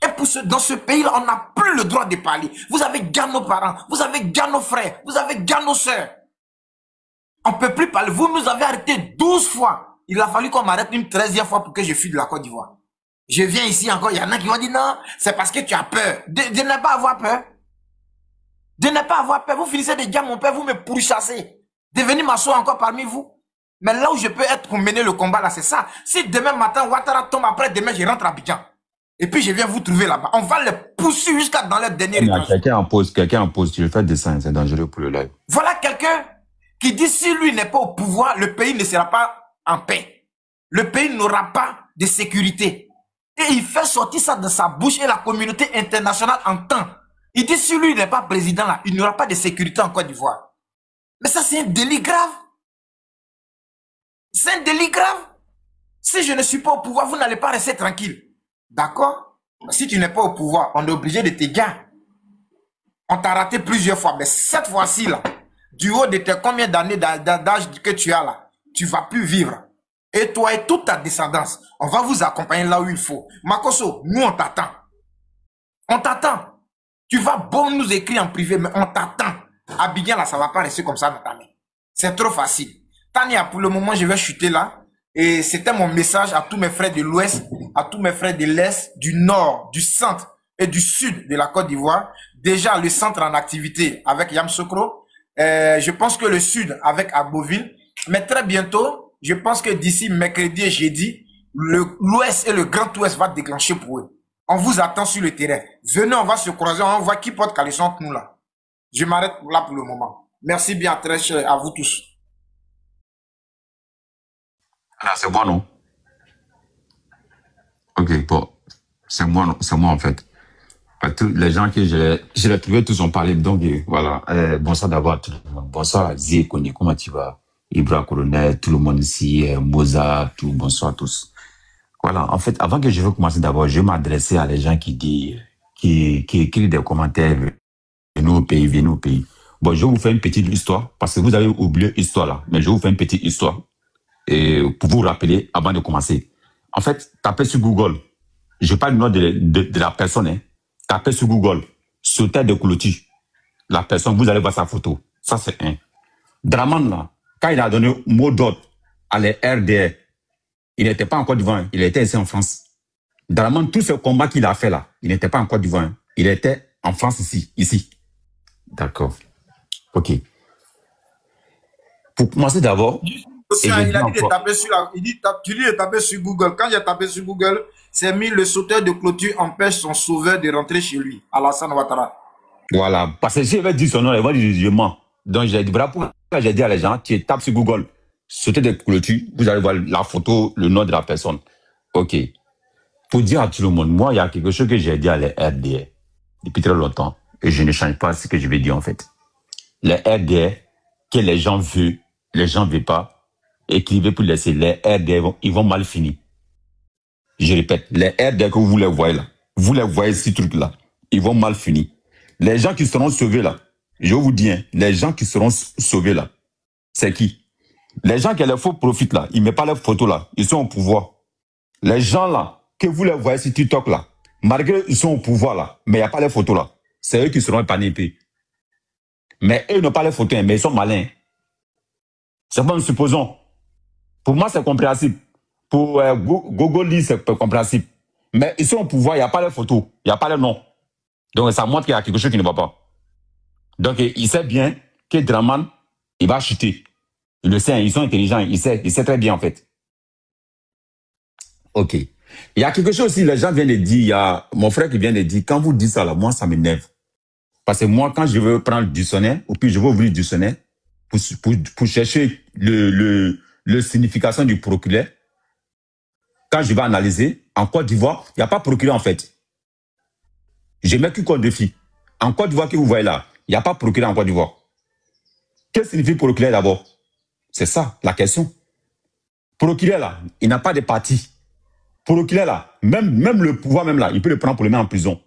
Et pour dans ce pays-là, on n'a plus le droit de parler. Vous avez gagné nos parents, vous avez gagné nos frères, vous avez gagné nos sœurs. On ne peut plus parler. Vous nous avez arrêté 12 fois. Il a fallu qu'on m'arrête une 13e fois pour que je fuis de la Côte d'Ivoire. Je viens ici encore, il y en a qui vont dire non, c'est parce que tu as peur. De ne pas avoir peur. De ne pas avoir peur. Vous finissez de dire mon père, vous me pourchassez. De venir m'asseoir encore parmi vous. Mais là où je peux être pour mener le combat là, c'est ça. Si demain matin, Ouattara tombe, après demain, je rentre à Abidjan. Et puis je viens vous trouver là-bas. On va les pousser jusqu'à dans leur dernier étage. Quelqu'un en pose, tu le fais dessin, c'est dangereux pour le live. Voilà quelqu'un qui dit si lui n'est pas au pouvoir, le pays ne sera pas en paix. Le pays n'aura pas de sécurité. Et il fait sortir ça de sa bouche et la communauté internationale entend. Il dit si lui n'est pas président là, il n'y aura pas de sécurité en Côte d'Ivoire. Mais ça c'est un délit grave. C'est un délit grave. Si je ne suis pas au pouvoir, vous n'allez pas rester tranquille. D'accord? Si tu n'es pas au pouvoir, on est obligé de te gagner. On t'a raté plusieurs fois, mais cette fois-ci là, du haut de tes combien d'années d'âge que tu as là, tu vas plus vivre. Et toi et toute ta descendance, on va vous accompagner là où il faut. Makoso, nous on t'attend. On t'attend. Tu vas bon nous écrire en privé, mais on t'attend. Abidjan là, ça va pas rester comme ça dans ta main. C'est trop facile. Tania, pour le moment, je vais chuter là. Et c'était mon message à tous mes frères de l'Ouest, à tous mes frères de l'Est, du Nord, du Centre et du Sud de la Côte d'Ivoire. Déjà, le Centre en activité avec Yamoussoukro. Je pense que le Sud avec Agboville. Mais très bientôt, je pense que d'ici mercredi et jeudi, l'Ouest et le Grand Ouest va déclencher pour eux. On vous attend sur le terrain. Venez, on va se croiser, on voit qui porte caleçon entre nous là. Je m'arrête là pour le moment. Merci bien, très cher à vous tous. Ah, c'est moi, non? Ok, bon. C'est moi en fait. Tous les gens que je les trouvais tous ont parlé, donc voilà. Bonsoir d'abord tout le monde. Bonsoir Zé, Kone, comment tu vas? Ibra Colonel, tout le monde ici, Moza, tout, bonsoir à tous. Voilà, en fait, avant que je veux commencer d'abord, je vais m'adresser à les gens qui écrivent des commentaires, venez au pays. Bon, je vais vous faire une petite histoire, parce que vous avez oublié l'histoire là, mais je vais vous faire une petite histoire, et pour vous rappeler avant de commencer. En fait, tapez sur Google, Je parle du nom de la personne. Hein. Tapez sur Google. Sauteur de clôture. La personne, vous allez voir sa photo. Ça, c'est un. Draman, là, quand il a donné mot d'ordre à les RDR, il n'était pas en Côte d'Ivoire, il était ici en France. Draman, tout ce combat qu'il a fait là, il n'était pas en Côte d'Ivoire, il était en France ici. D'accord. Ok. Pour commencer d'abord... Il a dit de taper sur tu dis de taper sur Google. Quand j'ai tapé sur Google, c'est mis le sauteur de clôture empêche son sauveur de rentrer chez lui, Alassane Ouattara. Voilà. Parce que si j'avais dit son nom, il va dire je mens. Donc j'ai dit, voilà pourquoi j'ai dit à les gens, tu tapes sur Google, sauteur de clôture, vous allez voir la photo, le nom de la personne. Ok. Pour dire à tout le monde, moi, il y a quelque chose que j'ai dit à les RDR depuis très longtemps, et je ne change pas ce que je vais dire en fait. Les RDR, que les gens veulent pas, écrivez pour laisser les RDR, ils vont mal finir. Je répète, les RDR que vous les voyez là, vous les voyez ces trucs-là, ils vont mal finir. Les gens qui seront sauvés là, je vous dis, hein, les gens qui seront sauvés là, c'est qui? Les gens qui ont les faux profitent là, ils ne mettent pas leurs photos là, ils sont au pouvoir. Les gens là, que vous les voyez sur TikTok là, malgré qu'ils sont au pouvoir là, mais il n'y a pas les photos là, c'est eux qui seront épargnés. Mais eux n'ont pas les photos, mais ils sont malins. C'est bon, supposons. Pour moi, c'est compréhensible. Pour Gogoli, c'est compréhensible. Mais ils sont au pouvoir, il n'y a pas les photos, il n'y a pas les noms. Donc, ça montre qu'il y a quelque chose qui ne va pas. Donc, il sait bien que Draman, il va chuter. Il le sait, ils sont intelligents, il sait très bien, en fait. Ok. Il y a quelque chose aussi, les gens viennent de dire, il y a mon frère qui vient de dire, quand vous dites ça, là, moi, ça m'énerve. Parce que moi, quand je veux prendre du sonnet, ou puis je veux ouvrir du sonnet, pour chercher le signification du procureur, quand je vais analyser, en Côte d'Ivoire, il n'y a pas procureur en fait. Je mets qu'un défi. En Côte d'Ivoire que vous voyez là, il n'y a pas procureur en Côte d'Ivoire. Qu'est-ce que signifie procureur d'abord? C'est ça, la question. Procureur là, il n'a pas de parti. Procureur là, même le pouvoir même là, il peut le prendre pour le mettre en prison.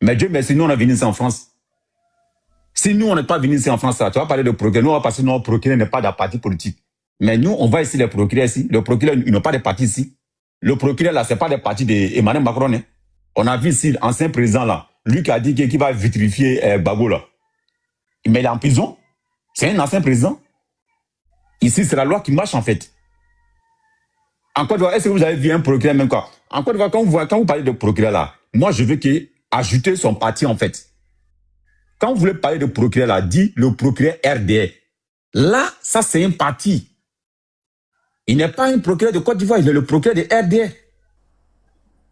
Mais Dieu merci, nous on est venus ici en France. Si nous on n'est pas venus ici en France, là, tu vas parler de procureur, nous on va passer, notre procureur n'est pas de parti politique. Mais nous, on va ici les procureurs ici. Le procureur, ils n'ont pas de parti ici. Le procureur là, c'est pas des partis d'Emmanuel Macron. Hein. On a vu ici l'ancien président là, lui qui a dit qu'il va vitrifier Bago là. Mais il est en prison. C'est un ancien président. Ici, c'est la loi qui marche en fait. En Côte d'Ivoire, est-ce que vous avez vu un procureur même quoi? En Côte d'Ivoire, quand vous parlez de procureur là, moi je veux qu'il ajoute son parti en fait. Quand vous voulez parler de procureur là, dit le procureur RDR. Là, ça c'est un parti. Il n'est pas un procureur de Côte d'Ivoire, il est le procureur de RDR.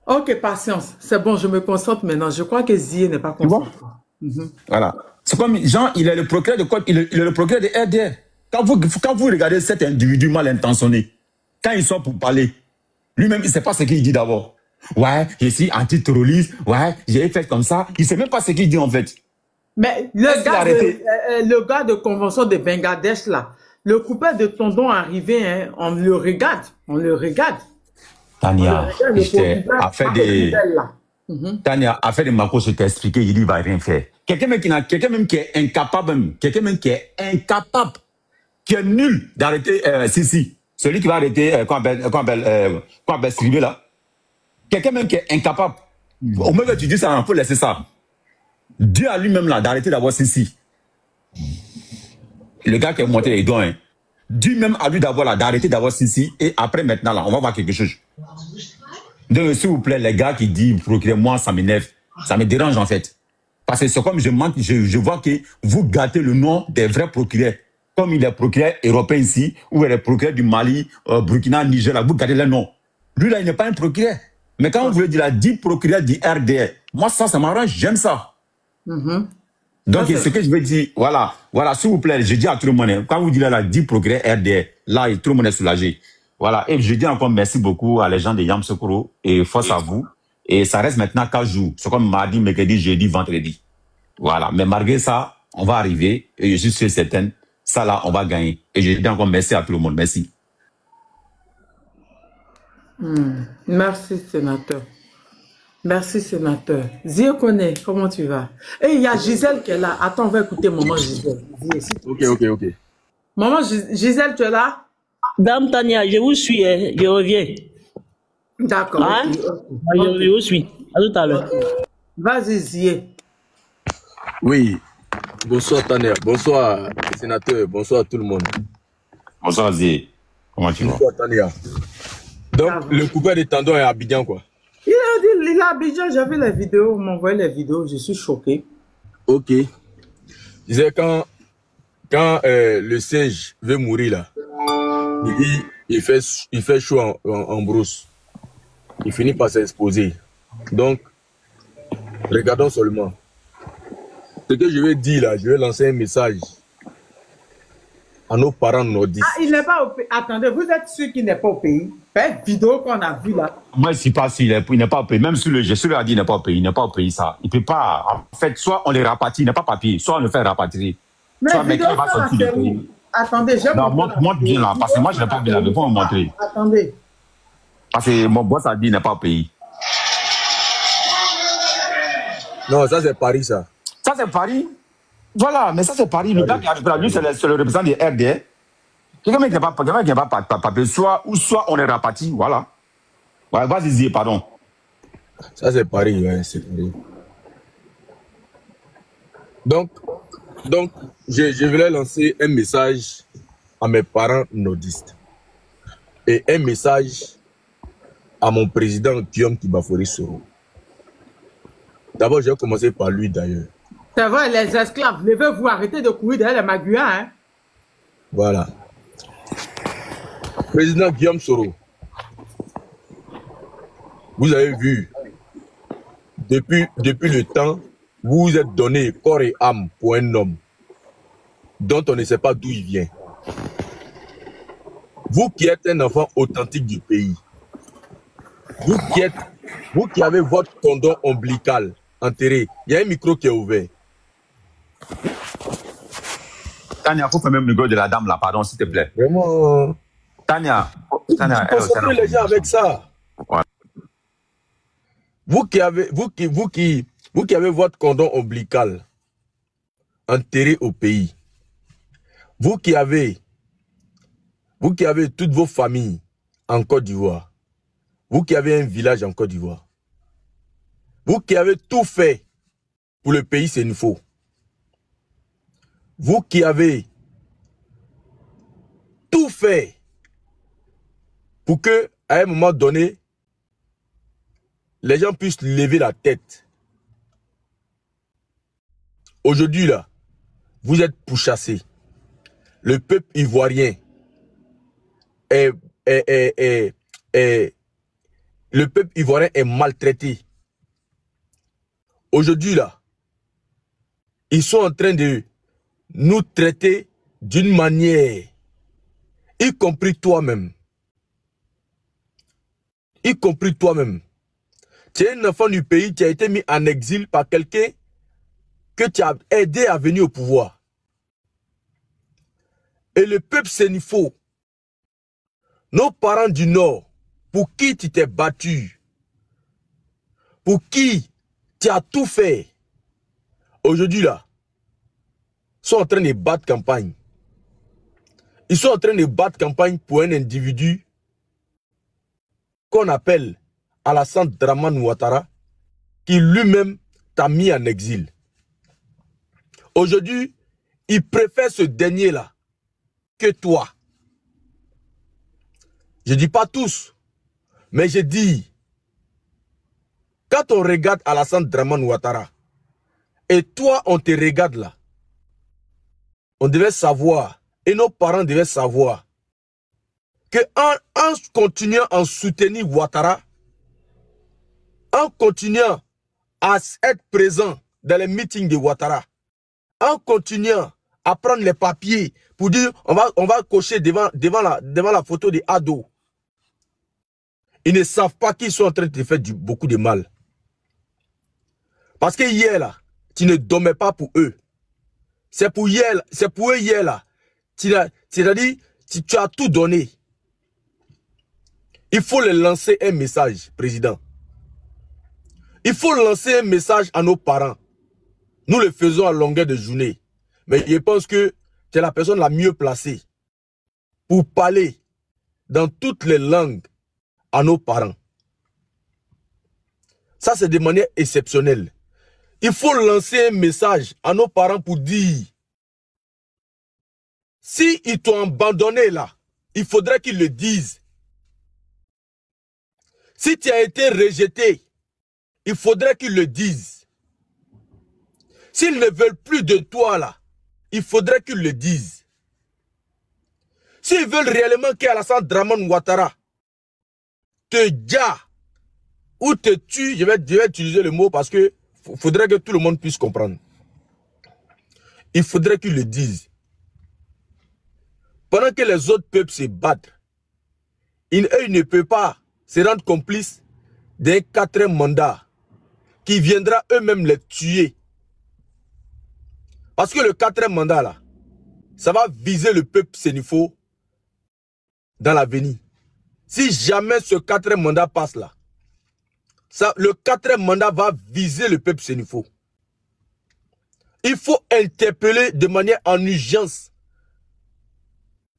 Ok, patience. C'est bon, je me concentre maintenant. Je crois que Zie n'est pas concentré. Voilà. C'est comme Jean, il est le procureur de Côte, il est le procureur de RDR. Quand vous regardez cet individu mal intentionné, quand il sort pour parler, lui-même, il ne sait pas ce qu'il dit d'abord. Ouais, je suis antiterroriste, ouais, j'ai fait comme ça. Il ne sait même pas ce qu'il dit en fait. Mais le gars de convention de Bangladesh là, le coupeur de tendon arrivé, hein, on le regarde. Tania, Tania, affaire de Macron, je t'ai expliqué, il ne va rien faire. Quelqu'un même qui est incapable, qui est nul d'arrêter Sisi, celui qui va arrêter, qu'on appelle Sribé là. Quelqu'un même qui est incapable. Au moins que tu dis ça, il faut laisser ça. Dieu a lui-même là d'arrêter d'avoir Sisi. Le gars qui est monté les doigts, hein. Dieu même a lui d'arrêter d'avoir Sisi et après maintenant là, on va voir quelque chose. Donc s'il vous plaît, les gars qui disent procurez-moi, ça m'énerve, ça me dérange en fait. Parce que c'est comme je vois que vous gâtez le nom des vrais procureurs. Comme il est procureur européen ici, ou il est procureur du Mali, Burkina, Niger, là, vous gâtez le nom. Lui là, il n'est pas un procureur. Mais quand vous voulez dire là, 10 procureurs du RDR, moi ça m'arrange, j'aime ça. Donc, ce que je veux dire, voilà, s'il vous plaît, je dis à tout le monde, quand vous dites là, 10 procureurs RDR, là, tout le monde est soulagé. Voilà, et je dis encore merci beaucoup à les gens de Yamoussoukro et force à vous. Et ça reste maintenant 4 jours. C'est comme mardi, mercredi, jeudi, vendredi. Voilà, mais malgré ça, on va arriver et je suis certain, ça là, on va gagner. Et je dis encore merci à tout le monde, merci. Merci, sénateur. Merci, sénateur. Zio connaît, comment tu vas? Et il y a Gisèle qui est là. Attends, on va écouter maman Gisèle. Ok. Maman Gisèle, tu es là? Dame Tania, je vous suis, je reviens. D'accord. Hein? Je suis. À tout à l'heure. Vas-y, Zié. Oui. Bonsoir, Tania. Bonsoir, sénateur. Bonsoir, tout le monde. Bonsoir, Zé. Comment tu vas? Bonsoir, Tania. Donc, le coupé des tendons est à Abidjan, quoi. Il a dit, il a Abidjan, j'ai vu les vidéos, on m'a envoyé les vidéos, je suis choqué. Ok. Je disais, quand le singe veut mourir, là, il fait chaud en brousse. Il finit par s'exposer. Donc, regardons seulement. Ce que je vais dire là, je vais lancer un message à nos parents nordistes. Ah, il n'est pas au pays. Attendez, vous êtes sûr qu'il n'est pas au pays? Faites vidéo qu'on a vu là. Moi, je ne suis pas sûr, il n'est pas au pays. Même sur le geste, il a dit qu'il n'est pas au pays. Il n'est pas au pays, ça. Il ne peut pas. En fait, soit on les rapatrie, il n'a pas papier, soit on le fait rapatrier. Mais soit mec, il va sortir du pays. Attendez, je non, montre bien là, parce que moi, je n'ai pas vu là. Il faut me montrer. Attendez. Parce que mon boss a dit qu'il n'est pas au pays. Non, ça c'est Paris, ça. Ça c'est Paris. Voilà, mais ça c'est Paris. Le gars qui arrive là, lui, c'est le représentant des RDR. Quelqu'un qui n'a pas papier, soit on les rapatrie, voilà. Ouais, vas-y, pardon. Ça c'est Paris, ouais, c'est Paris. Donc, je voulais lancer un message à mes parents nordistes. Et un message à mon président Guillaume Tibafori Soro. D'abord, je vais commencer par lui d'ailleurs. C'est vrai, les esclaves, levez-vous, arrêtez de courir derrière les maguas, hein. Voilà. Président Guillaume Soro, vous avez vu, depuis le temps, vous vous êtes donné corps et âme pour un homme dont on ne sait pas d'où il vient. Vous qui êtes un enfant authentique du pays, vous qui avez votre cordon ombilical enterré, il y a un micro qui est ouvert. Tania, il faut faire même le micro de la dame là, pardon, s'il te plaît. Vraiment. Tania, concentrez les gens avec ça. Ouais. Vous qui avez votre cordon ombilical enterré au pays, vous qui avez toutes vos familles en Côte d'Ivoire, vous qui avez un village en Côte d'Ivoire, vous qui avez tout fait pour le pays Sénifo, vous qui avez tout fait pour que, à un moment donné, les gens puissent lever la tête. Aujourd'hui, là, vous êtes pourchassés. Le peuple ivoirien le peuple ivoirien est maltraité. Aujourd'hui, là, ils sont en train de nous traiter d'une manière, y compris toi-même. Y compris toi-même. Tu es un enfant du pays, tu as été mis en exil par quelqu'un que tu as aidé à venir au pouvoir. Et le peuple Sénifo, nos parents du Nord, pour qui tu t'es battu, pour qui tu as tout fait, aujourd'hui là, sont en train de battre campagne. Ils sont en train de battre campagne pour un individu qu'on appelle Alassane Dramane Ouattara, qui lui-même t'a mis en exil. Aujourd'hui, il préfère ce dernier-là que toi. Je ne dis pas tous, mais je dis, quand on regarde Alassane Dramane Ouattara, et toi on te regarde là, on devait savoir, et nos parents devaient savoir, que en continuant à soutenir Ouattara, en continuant à être présent dans les meetings de Ouattara, en continuant à prendre les papiers pour dire on va cocher devant la photo de Ado, ils ne savent pas qu'ils sont en train de te faire beaucoup de mal. Parce que hier là, tu ne dormais pas pour eux. C'est pour hier, c'est pour eux hier là. C'est-à-dire, tu as tout donné. Il faut leur lancer un message, président. Il faut lancer un message à nos parents. Nous le faisons à longueur de journée. Mais je pense que tu es la personne la mieux placée pour parler dans toutes les langues à nos parents. Ça, c'est de manière exceptionnelle. Il faut lancer un message à nos parents pour dire, si ils t'ont abandonné là, il faudrait qu'ils le disent. Si tu as été rejeté, il faudrait qu'ils le disent. S'ils ne veulent plus de toi là, il faudrait qu'ils le disent. S'ils veulent réellement qu'Alassane Dramane Ouattara te dia ou te tue, je vais utiliser le mot parce que faudrait que tout le monde puisse comprendre. Il faudrait qu'ils le disent. Pendant que les autres peuples se battent, ils ne peuvent pas se rendre complices d'un 4e mandat qui viendra eux-mêmes les tuer. Parce que le 4e mandat là, ça va viser le peuple sénifo dans l'avenir. Si jamais ce 4e mandat passe là, le 4e mandat va viser le peuple sénifo. Il faut interpeller de manière en urgence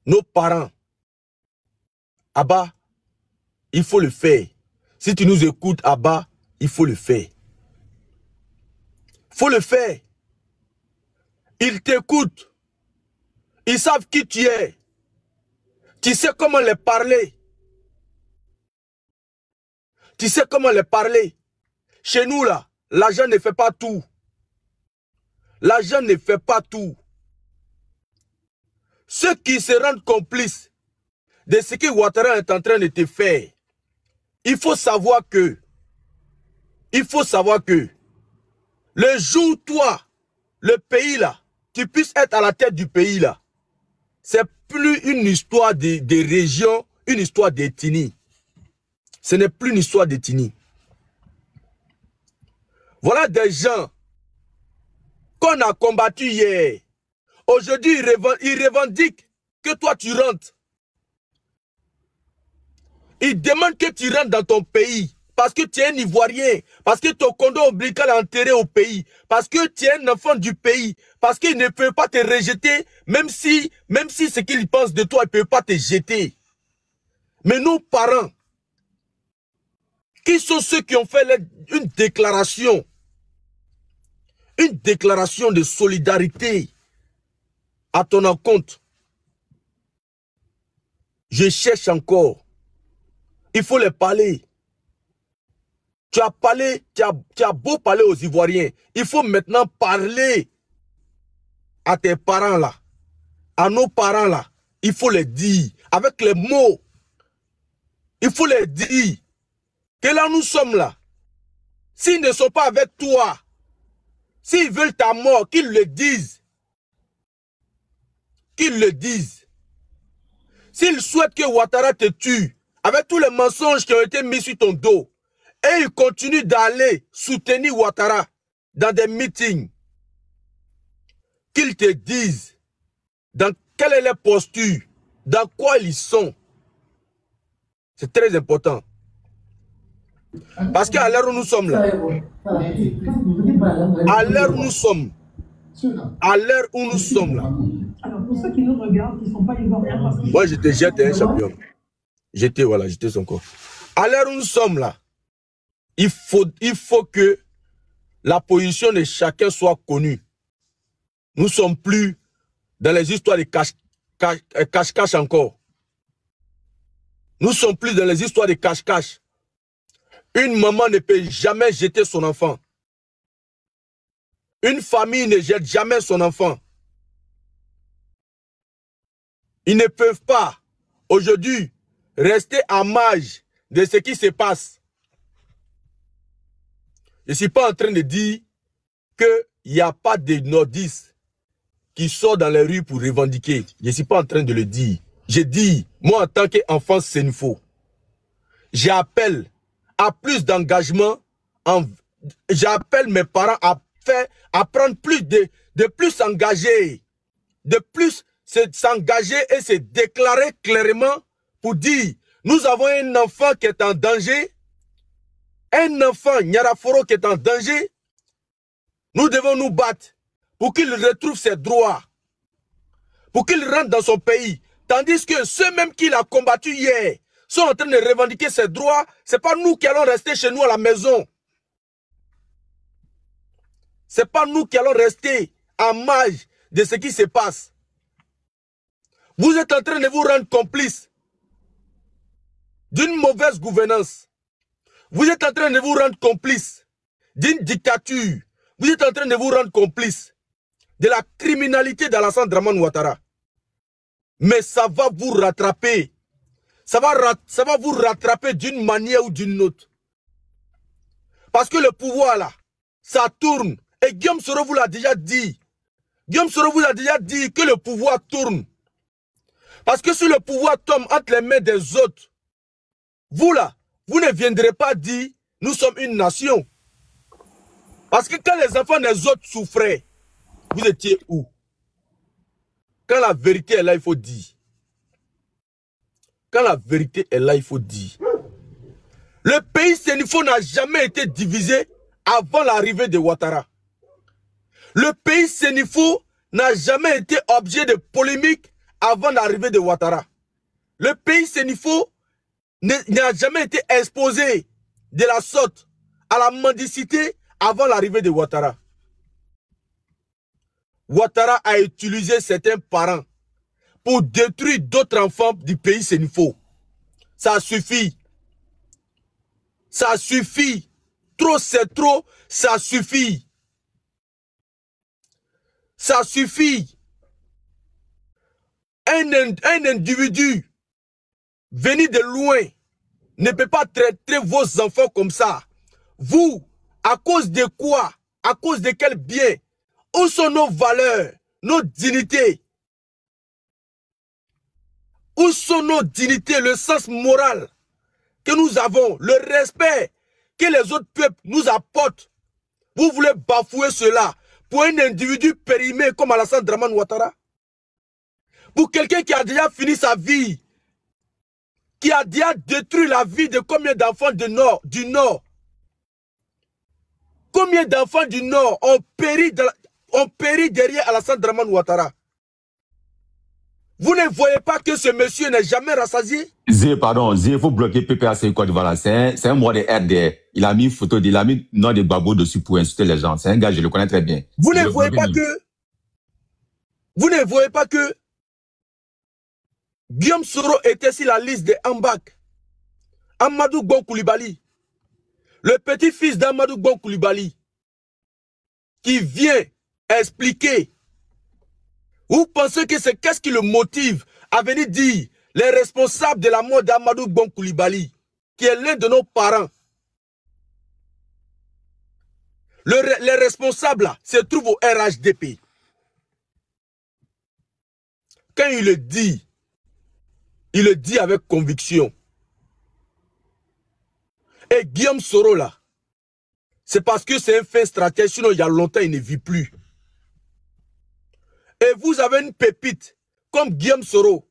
nos parents. Abba, il faut le faire. Si tu nous écoutes, Abba, il faut le faire. Il faut le faire. Ils t'écoutent. Ils savent qui tu es. Tu sais comment les parler. Tu sais comment les parler. Chez nous, là, l'argent ne fait pas tout. L'argent ne fait pas tout. Ceux qui se rendent complices de ce que Ouattara est en train de te faire, il faut savoir que le jour où toi, le pays là, tu puisses être à la tête du pays là, c'est plus une histoire de région, une histoire d'ethnie. Ce n'est plus une histoire d'ethnie. Voilà des gens qu'on a combattus hier. Aujourd'hui, ils revendiquent que toi tu rentres. Ils demandent que tu rentres dans ton pays. Parce que tu es un Ivoirien. Parce que ton cordon ombilical est enterré au pays. Parce que tu es un enfant du pays. Parce qu'ils ne peuvent pas te rejeter. Même si ce qu'ils pensent de toi, ils ne peuvent pas te jeter. Mais nos parents, qui sont ceux qui ont fait une déclaration de solidarité à ton encontre? Je cherche encore. Il faut les parler. Tu as parlé, tu as beau parler aux Ivoiriens. Il faut maintenant parler à tes parents là. À nos parents là. Il faut les dire avec les mots. Il faut les dire que là nous sommes là. S'ils ne sont pas avec toi, s'ils veulent ta mort, qu'ils le disent. Qu'ils le disent. S'ils souhaitent que Ouattara te tue, avec tous les mensonges qui ont été mis sur ton dos, et ils continuent d'aller soutenir Ouattara dans des meetings, qu'ils te disent dans quelle est leur posture, dans quoi ils sont. C'est très important. Parce qu'à l'heure où nous sommes là, à l'heure où nous sommes là, alors pour ceux qui nous regardent, qui ne sont pas ivoiriens, parce que... moi j'étais un champion. J'étais son corps. À l'heure où nous sommes là, il faut que la position de chacun soit connue. Nous ne sommes plus dans les histoires de cache-cache encore. Nous ne sommes plus dans les histoires de cache-cache. Une maman ne peut jamais jeter son enfant. Une famille ne jette jamais son enfant. Ils ne peuvent pas, aujourd'hui, rester à marge de ce qui se passe. Je ne suis pas en train de dire qu'il n'y a pas de nordistes qui sortent dans les rues pour revendiquer. Je ne suis pas en train de le dire. Je dis, moi en tant qu'enfant sénifo, j'appelle à plus d'engagement. J'appelle mes parents à prendre plus de plus s'engager. De plus s'engager et se déclarer clairement pour dire, nous avons un enfant qui est en danger. Un enfant, Nyaraforo, qui est en danger. Nous devons nous battre pour qu'il retrouve ses droits. Pour qu'il rentre dans son pays. Tandis que ceux-mêmes qui l'ont combattu hier sont en train de revendiquer ses droits. Ce n'est pas nous qui allons rester chez nous à la maison. Ce n'est pas nous qui allons rester en marge de ce qui se passe. Vous êtes en train de vous rendre complice d'une mauvaise gouvernance. Vous êtes en train de vous rendre complice d'une dictature. Vous êtes en train de vous rendre complice de la criminalité d'Alassane Dramane Ouattara. Mais ça va vous rattraper. Ça va vous rattraper d'une manière ou d'une autre. Parce que le pouvoir là, ça tourne. Et Guillaume Soro vous l'a déjà dit. Guillaume Soro vous a déjà dit que le pouvoir tourne. Parce que si le pouvoir tombe entre les mains des autres, vous là, vous ne viendrez pas dire nous sommes une nation. Parce que quand les enfants des autres souffraient, vous étiez où? Quand la vérité est là, il faut dire. Quand la vérité est là, il faut dire. Le pays Sénifo n'a jamais été divisé avant l'arrivée de Ouattara. Le pays Sénifo n'a jamais été objet de polémique avant l'arrivée de Ouattara. Le pays Sénifo n'a jamais été exposé de la sorte à la mendicité avant l'arrivée de Ouattara. Ouattara a utilisé certains parents pour détruire d'autres enfants du pays Sénifo. Ça suffit. Ça suffit. Trop c'est trop, ça suffit. Ça suffit. Un individu venu de loin ne peut pas traiter vos enfants comme ça. Vous, à cause de quoi? À cause de quel bien? Où sont nos valeurs, nos dignités? Où sont nos dignités, le sens moral que nous avons, le respect que les autres peuples nous apportent? Vous voulez bafouer cela pour un individu périmé comme Alassane Dramane Ouattara? Pour quelqu'un qui a déjà fini sa vie, qui a déjà détruit la vie de combien d'enfants du Nord? Combien d'enfants du Nord ont péri derrière Alassane Dramane Ouattara? Vous ne voyez pas que ce monsieur n'est jamais rassasié? Pardon, il faut bloquer PPAC Côte d'Ivoire. C'est un mois de RDR. Il a mis une photo, il a mis nom de Gbagbo dessus pour insulter les gens. C'est un gars, je le connais très bien. Vous ne voyez pas que Guillaume Soro était sur la liste de Ambak. Amadou Bon Koulibaly, le petit-fils d'Amadou Bon Koulibaly, qui vient expliquer. Vous pensez que c'est qu'est-ce qui le motive à venir dire les responsables de la mort d'Amadou Bon Koulibaly, qui est l'un de nos parents? Les responsables là, se trouvent au RHDP. Quand il le dit avec conviction. Et Guillaume Soro là, c'est parce que c'est un fait stratège, sinon il y a longtemps il ne vit plus. Et vous avez une pépite comme Guillaume Soro.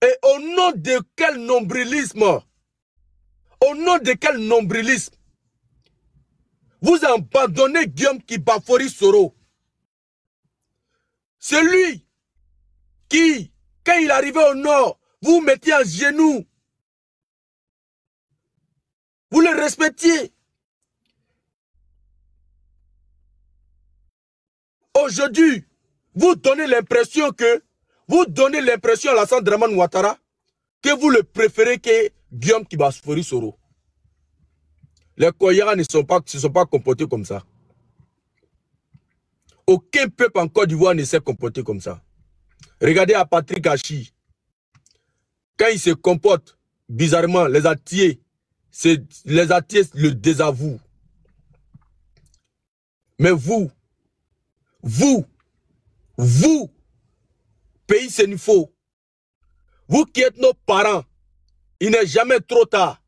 Et au nom de quel nombrilisme? Au nom de quel nombrilisme? Vous abandonnez Guillaume qui bafourie Soro. Celui qui, quand il arrivait au nord, vous mettiez en genoux. Vous le respectiez. Aujourd'hui, vous donnez l'impression à Alassane Dramane Ouattara que vous le préférez que Guillaume qui bafourie Soro. Les Koyara ne se sont pas comportés comme ça. Aucun peuple en Côte d'Ivoire ne s'est comporté comme ça. Regardez à Patrick Hachi. Quand il se comporte bizarrement, les Atiers le désavouent. Mais vous, pays Sénifo, vous qui êtes nos parents, il n'est jamais trop tard.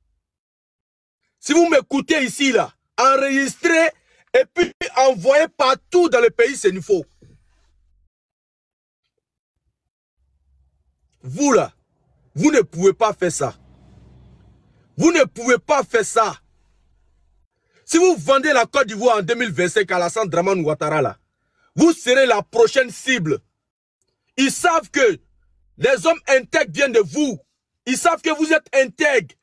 Si vous m'écoutez ici, là, enregistrez et puis envoyez partout dans le pays Sénifo. Vous là, vous ne pouvez pas faire ça. Vous ne pouvez pas faire ça. Si vous vendez la Côte d'Ivoire en 2025 à Alassane Dramane Ouattara là, vous serez la prochaine cible. Ils savent que les hommes intègres viennent de vous. Ils savent que vous êtes intègres.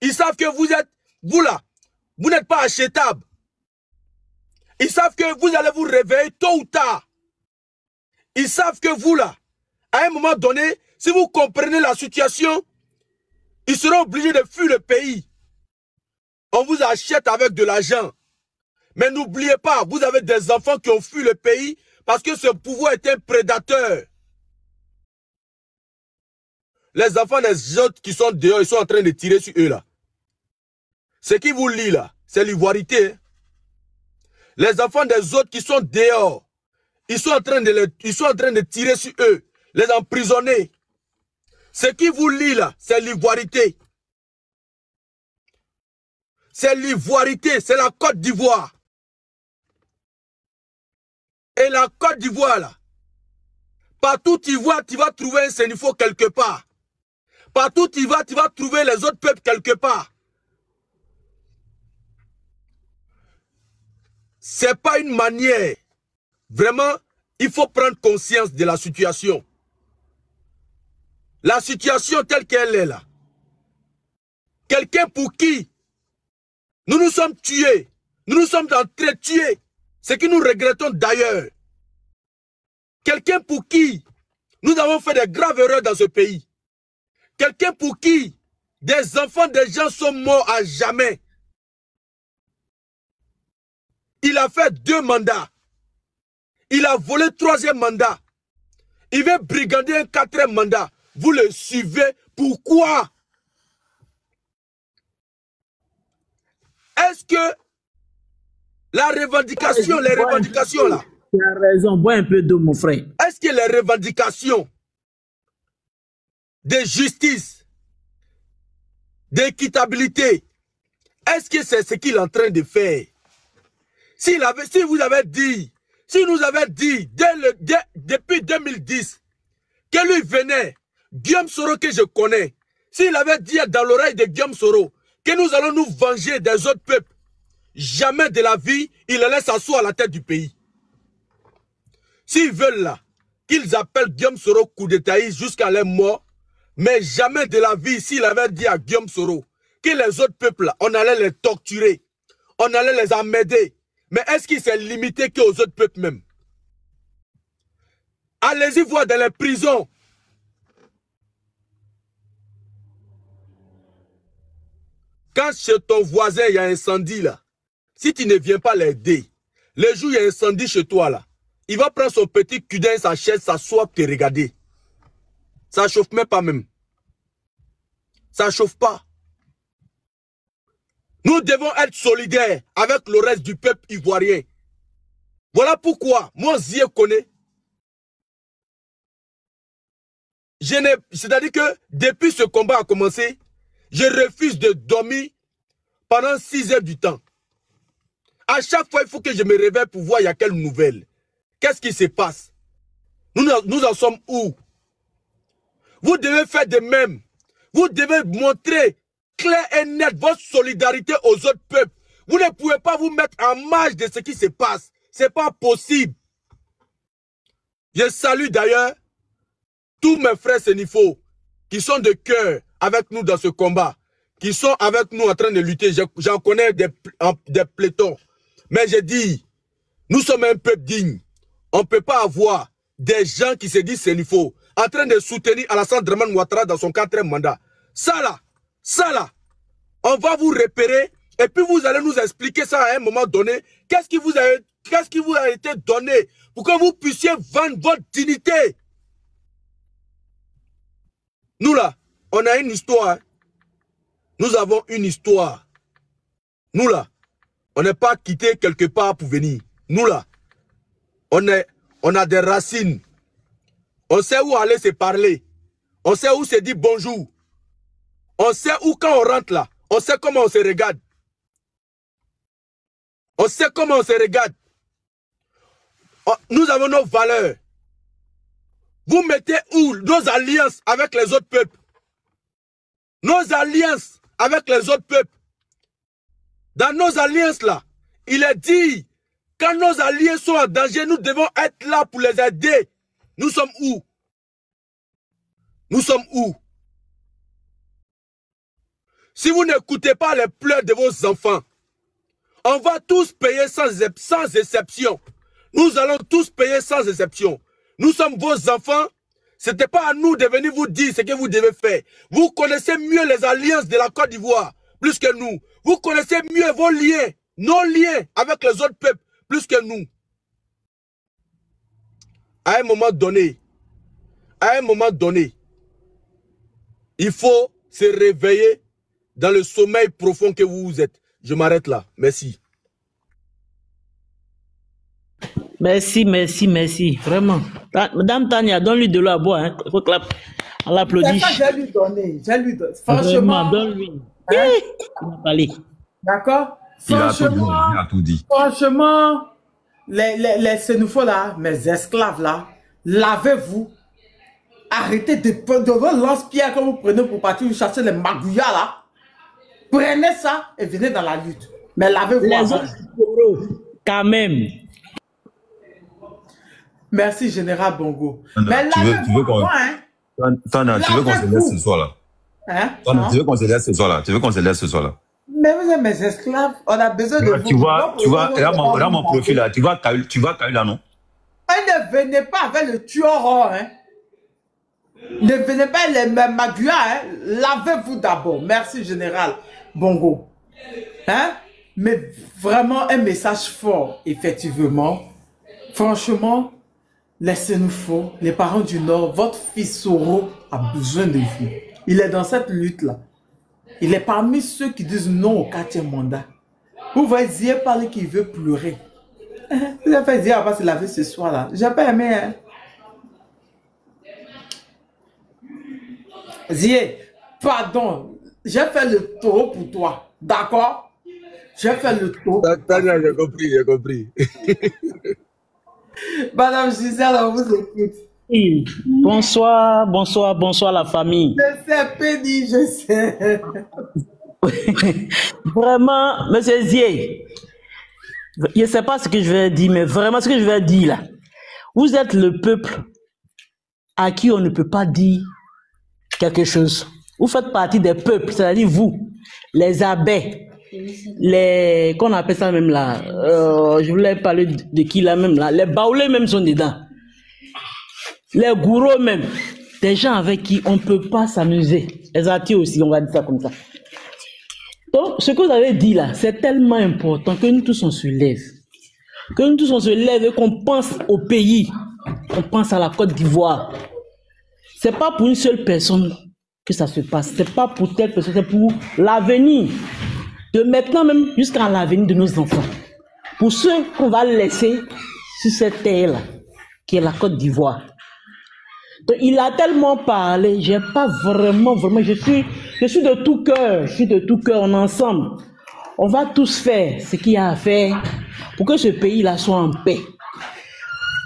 Ils savent que vous êtes, vous là, vous n'êtes pas achetable. Ils savent que vous allez vous réveiller tôt ou tard. Ils savent que vous, là, à un moment donné, si vous comprenez la situation, ils seront obligés de fuir le pays. On vous achète avec de l'argent. Mais n'oubliez pas, vous avez des enfants qui ont fui le pays parce que ce pouvoir est un prédateur. Les enfants des autres qui sont dehors, ils sont en train de tirer sur eux là. Ce qui vous lie là, c'est l'ivoirité. Les enfants des autres qui sont dehors, ils sont en train de tirer sur eux, les emprisonner. Ce qui vous lie là, c'est l'ivoirité. C'est l'ivoirité, c'est la Côte d'Ivoire. Et la Côte d'Ivoire là, partout tu vas trouver un Sénifo quelque part. Partout tu vas trouver les autres peuples quelque part. C'est pas une manière. Vraiment, il faut prendre conscience de la situation. La situation telle qu'elle est là. Quelqu'un pour qui nous nous sommes tués. Nous nous sommes en train de tuer. Ce que nous regrettons d'ailleurs. Quelqu'un pour qui nous avons fait des graves erreurs dans ce pays. Quelqu'un pour qui des enfants des gens sont morts à jamais. Il a fait 2 mandats. Il a volé 3e mandat. Il veut brigander un 4e mandat. Vous le suivez. Pourquoi? Est-ce que la revendication, les revendications là. Tu as raison, bois un peu d'eau mon frère. Est-ce que les revendications de justice, d'équitabilité, est-ce que c'est ce qu'il est en train de faire? Si nous avait dit depuis 2010 que lui venait, Guillaume Soro que je connais, s'il avait dit dans l'oreille de Guillaume Soro que nous allons nous venger des autres peuples, jamais de la vie, il le laisse asseoir à la tête du pays. S'ils veulent là, qu'ils appellent Guillaume Soro coup d'étaïste jusqu'à leur mort, mais jamais de la vie, s'il avait dit à Guillaume Soro que les autres peuples là, on allait les torturer, on allait les emmerder. Mais est-ce qu'il s'est limité qu'aux autres peuples même? Allez-y voir dans les prisons. Quand chez ton voisin, il y a un incendie là, si tu ne viens pas l'aider, le jour où il y a un incendie chez toi là, il va prendre son petit cudin, sa chaise, s'asseoir, te regarder. Ça ne chauffe même pas même. Ça ne chauffe pas. Nous devons être solidaires avec le reste du peuple ivoirien. Voilà pourquoi, moi, Zie connais. C'est-à-dire que depuis ce combat a commencé, je refuse de dormir pendant 6 heures du temps. À chaque fois, il faut que je me réveille pour voir il y a quelle nouvelle. Qu'est-ce qui se passe? Nous en sommes où? Vous devez faire de même. Vous devez montrer clair et net votre solidarité aux autres peuples. Vous ne pouvez pas vous mettre en marge de ce qui se passe. Ce n'est pas possible. Je salue d'ailleurs tous mes frères Sénifo qui sont de cœur avec nous dans ce combat, qui sont avec nous en train de lutter. J'en connais des pléthores. Mais je dis, nous sommes un peuple digne. On ne peut pas avoir des gens qui se disent Sénifo en train de soutenir Alassane Dramane Ouattara dans son 4e mandat. Ça là, on va vous repérer et puis vous allez nous expliquer ça à un moment donné. Qu'est-ce qui vous a été donné pour que vous puissiez vendre votre dignité? Nous là, on a une histoire. Nous avons une histoire. Nous là, on n'est pas quitté quelque part pour venir. Nous là, on a des racines. On sait où aller se parler. On sait où se dire bonjour. On sait où quand on rentre là. On sait comment on se regarde. On sait comment on se regarde. Nous avons nos valeurs. Vous mettez où nos alliances avec les autres peuples? Nos alliances avec les autres peuples. Dans nos alliances là, il est dit, quand nos alliés sont en danger, nous devons être là pour les aider. Nous sommes où? Nous sommes où? Si vous n'écoutez pas les pleurs de vos enfants, On va tous payer sans exception. Nous allons tous payer sans exception. Nous sommes vos enfants. Ce n'était pas à nous de venir vous dire ce que vous devez faire. Vous connaissez mieux les alliances de la Côte d'Ivoire, plus que nous. Vous connaissez mieux vos liens, nos liens avec les autres peuples, plus que nous. À un moment donné, il faut se réveiller dans le sommeil profond que vous êtes. Je m'arrête là. Merci. Merci. Vraiment. Madame Tania, donne-lui de l'eau à boire. Hein. On l'applaudit. C'est ça, je vais lui donner. Franchement. Donne-lui. Hein? Il va parler. D'accord? Il a tout dit. Franchement, les Sénoufos là, mes esclaves là, lavez-vous. Arrêtez de vos lance-pierres que vous prenez pour partir vous chasser les magouillas là. Prenez ça et venez dans la lutte. Mais lavez-vous. Les autres, quand même. Merci, Général Bongo. Non, mais tu veux qu'on se laisse ce soir là? Hein? Tu veux qu'on se laisse ce soir là? Mais vous êtes mes esclaves, on a besoin de vous. Tu vois, là mon profil là, tu vois là, non? Ne venez pas avec le tueur, hein? Ne venez pas les maguas, hein? Lavez-vous d'abord. Merci, Général Bongo. Hein? Mais vraiment un message fort, effectivement. Franchement, laissez-nous fort. Les parents du Nord, votre fils Soro a besoin de vous. Il est dans cette lutte-là. Il est parmi ceux qui disent non au 4e mandat. Vous voyez Zié parler qu'il veut pleurer. Vous avez fait Zié à pas se laver ce soir-là. J'ai pas aimé, hein? Zié, pardon. J'ai fait le taureau pour toi. D'accord? J'ai fait le taureau. Tania, j'ai compris. Madame Gisèle, on vous écoute. Oui. Bonsoir la famille. Je sais, Pédi, je sais. Vraiment, monsieur Zié, je ne sais pas ce que je vais dire, mais vraiment ce que je vais dire là. Vous êtes le peuple à qui on ne peut pas dire quelque chose. Vous faites partie des peuples, c'est-à-dire vous, les abbés, les... qu'on appelle ça même là, je voulais parler de qui là même là, les baoulés même sont dedans. Les gourous même, des gens avec qui on ne peut pas s'amuser. Les athées aussi, on va dire ça comme ça. Donc, ce que vous avez dit là, c'est tellement important que nous tous on se lève. Que nous tous on se lève et qu'on pense au pays. On pense à la Côte d'Ivoire. C'est pas pour une seule personne que ça se passe. C'est pas pour telle personne, c'est pour l'avenir. De maintenant même jusqu'à l'avenir de nos enfants. Pour ceux qu'on va laisser sur cette terre-là, qui est la Côte d'Ivoire. Donc, il a tellement parlé, j'ai pas vraiment, je suis de tout cœur, on est ensemble. On va tous faire ce qu'il y a à faire pour que ce pays-là soit en paix.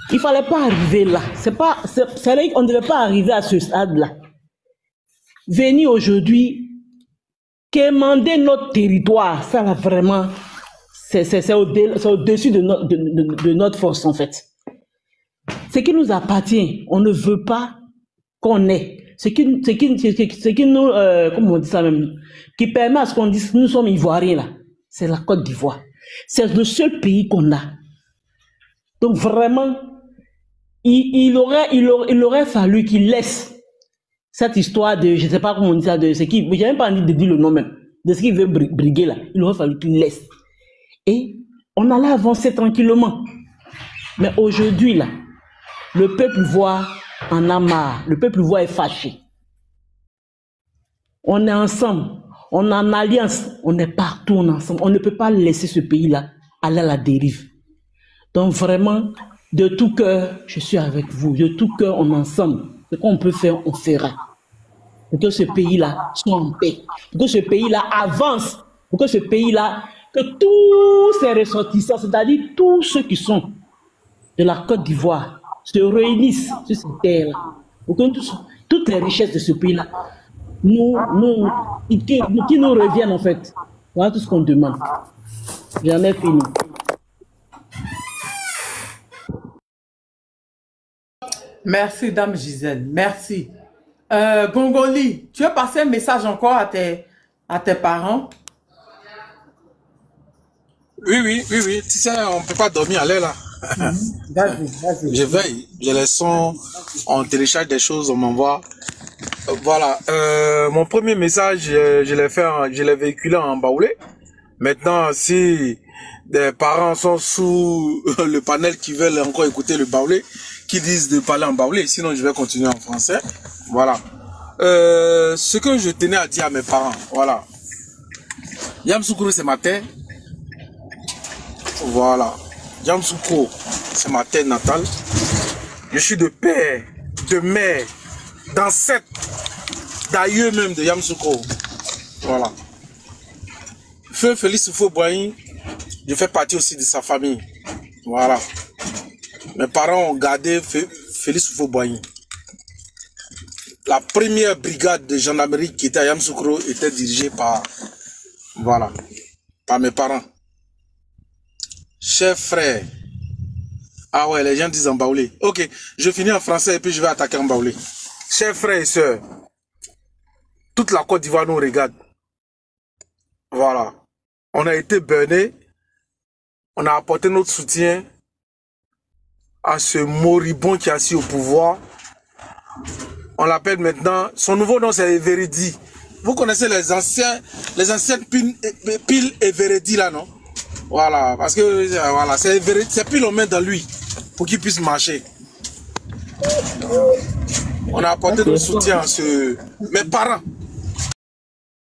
Il fallait pas arriver là. On ne devait pas arriver à ce stade-là. Venir aujourd'hui, quémander notre territoire, ça là vraiment, c'est au-dessus de notre force en fait. Ce qui nous appartient, on ne veut pas qu'on ait. Ce qui nous, comment on dit ça même, qui permet à ce qu'on dise nous sommes Ivoiriens là, c'est la Côte d'Ivoire. C'est le seul pays qu'on a. Donc vraiment, il aurait fallu qu'il laisse cette histoire de, je ne sais pas comment on dit ça, de ce qui, j'ai même pas envie de dire le nom même, de ce qu'il veut briguer là. Il aurait fallu qu'il laisse. Et on allait avancer tranquillement. Mais aujourd'hui là, le peuple voit en a marre, le peuple voit est fâché. On est ensemble, on est en alliance, on est partout, on est ensemble. On ne peut pas laisser ce pays-là aller à la dérive. Donc vraiment, de tout cœur, je suis avec vous. De tout cœur, on est ensemble. Ce qu'on peut faire, on fera. Pour que ce pays-là soit en paix. Pour que ce pays-là avance. Pour que ce pays-là, que tous ces ressortissants, c'est-à-dire tous ceux qui sont de la Côte d'Ivoire, se réunissent sur cette terre-là. Pour que toutes les richesses de ce pays-là, qui nous reviennent en fait. Voilà tout ce qu'on demande. J'en ai fini. Merci, Dame Gisèle. Merci. Gongoli, tu veux passer un message encore à tes parents? Oui. Tu sais, on ne peut pas dormir à l'air là. Je veille. J'ai les sons, on télécharge des choses, on m'envoie. Voilà. Mon premier message, je l'ai véhiculé en baoulé. Maintenant, si des parents sont sous le panel qui veulent encore écouter le baoulé, qui disent de parler en baoulé, sinon je vais continuer en français. Voilà. Ce que je tenais à dire à mes parents, voilà. Yamoussoukro, c'est ma terre. Voilà. Yamoussoukro, c'est ma terre natale. Je suis de père, de mère, d'ancêtre, d'ailleurs même de Yamoussoukro. Voilà. Feu Félix Houphouët-Boigny, je fais partie aussi de sa famille. Voilà. Mes parents ont gardé Félix Houphouët-Boigny. La première brigade de gendarmerie qui était à Yamoussoukro était dirigée par, voilà, par mes parents. Chers frères, ah ouais, les gens disent en baoulé. Ok, je finis en français et puis je vais attaquer en baoulé. Chers frères et sœurs, toute la Côte d'Ivoire nous regarde. Voilà. On a été burnés. On a apporté notre soutien à ce moribond qui est assis au pouvoir. On l'appelle maintenant, son nouveau nom c'est Everidi. Vous connaissez les anciennes piles Everidi là, non? Voilà, parce que voilà, c'est Everidi, c'est pile on met dans lui pour qu'il puisse marcher. On a apporté notre soutien à mes parents.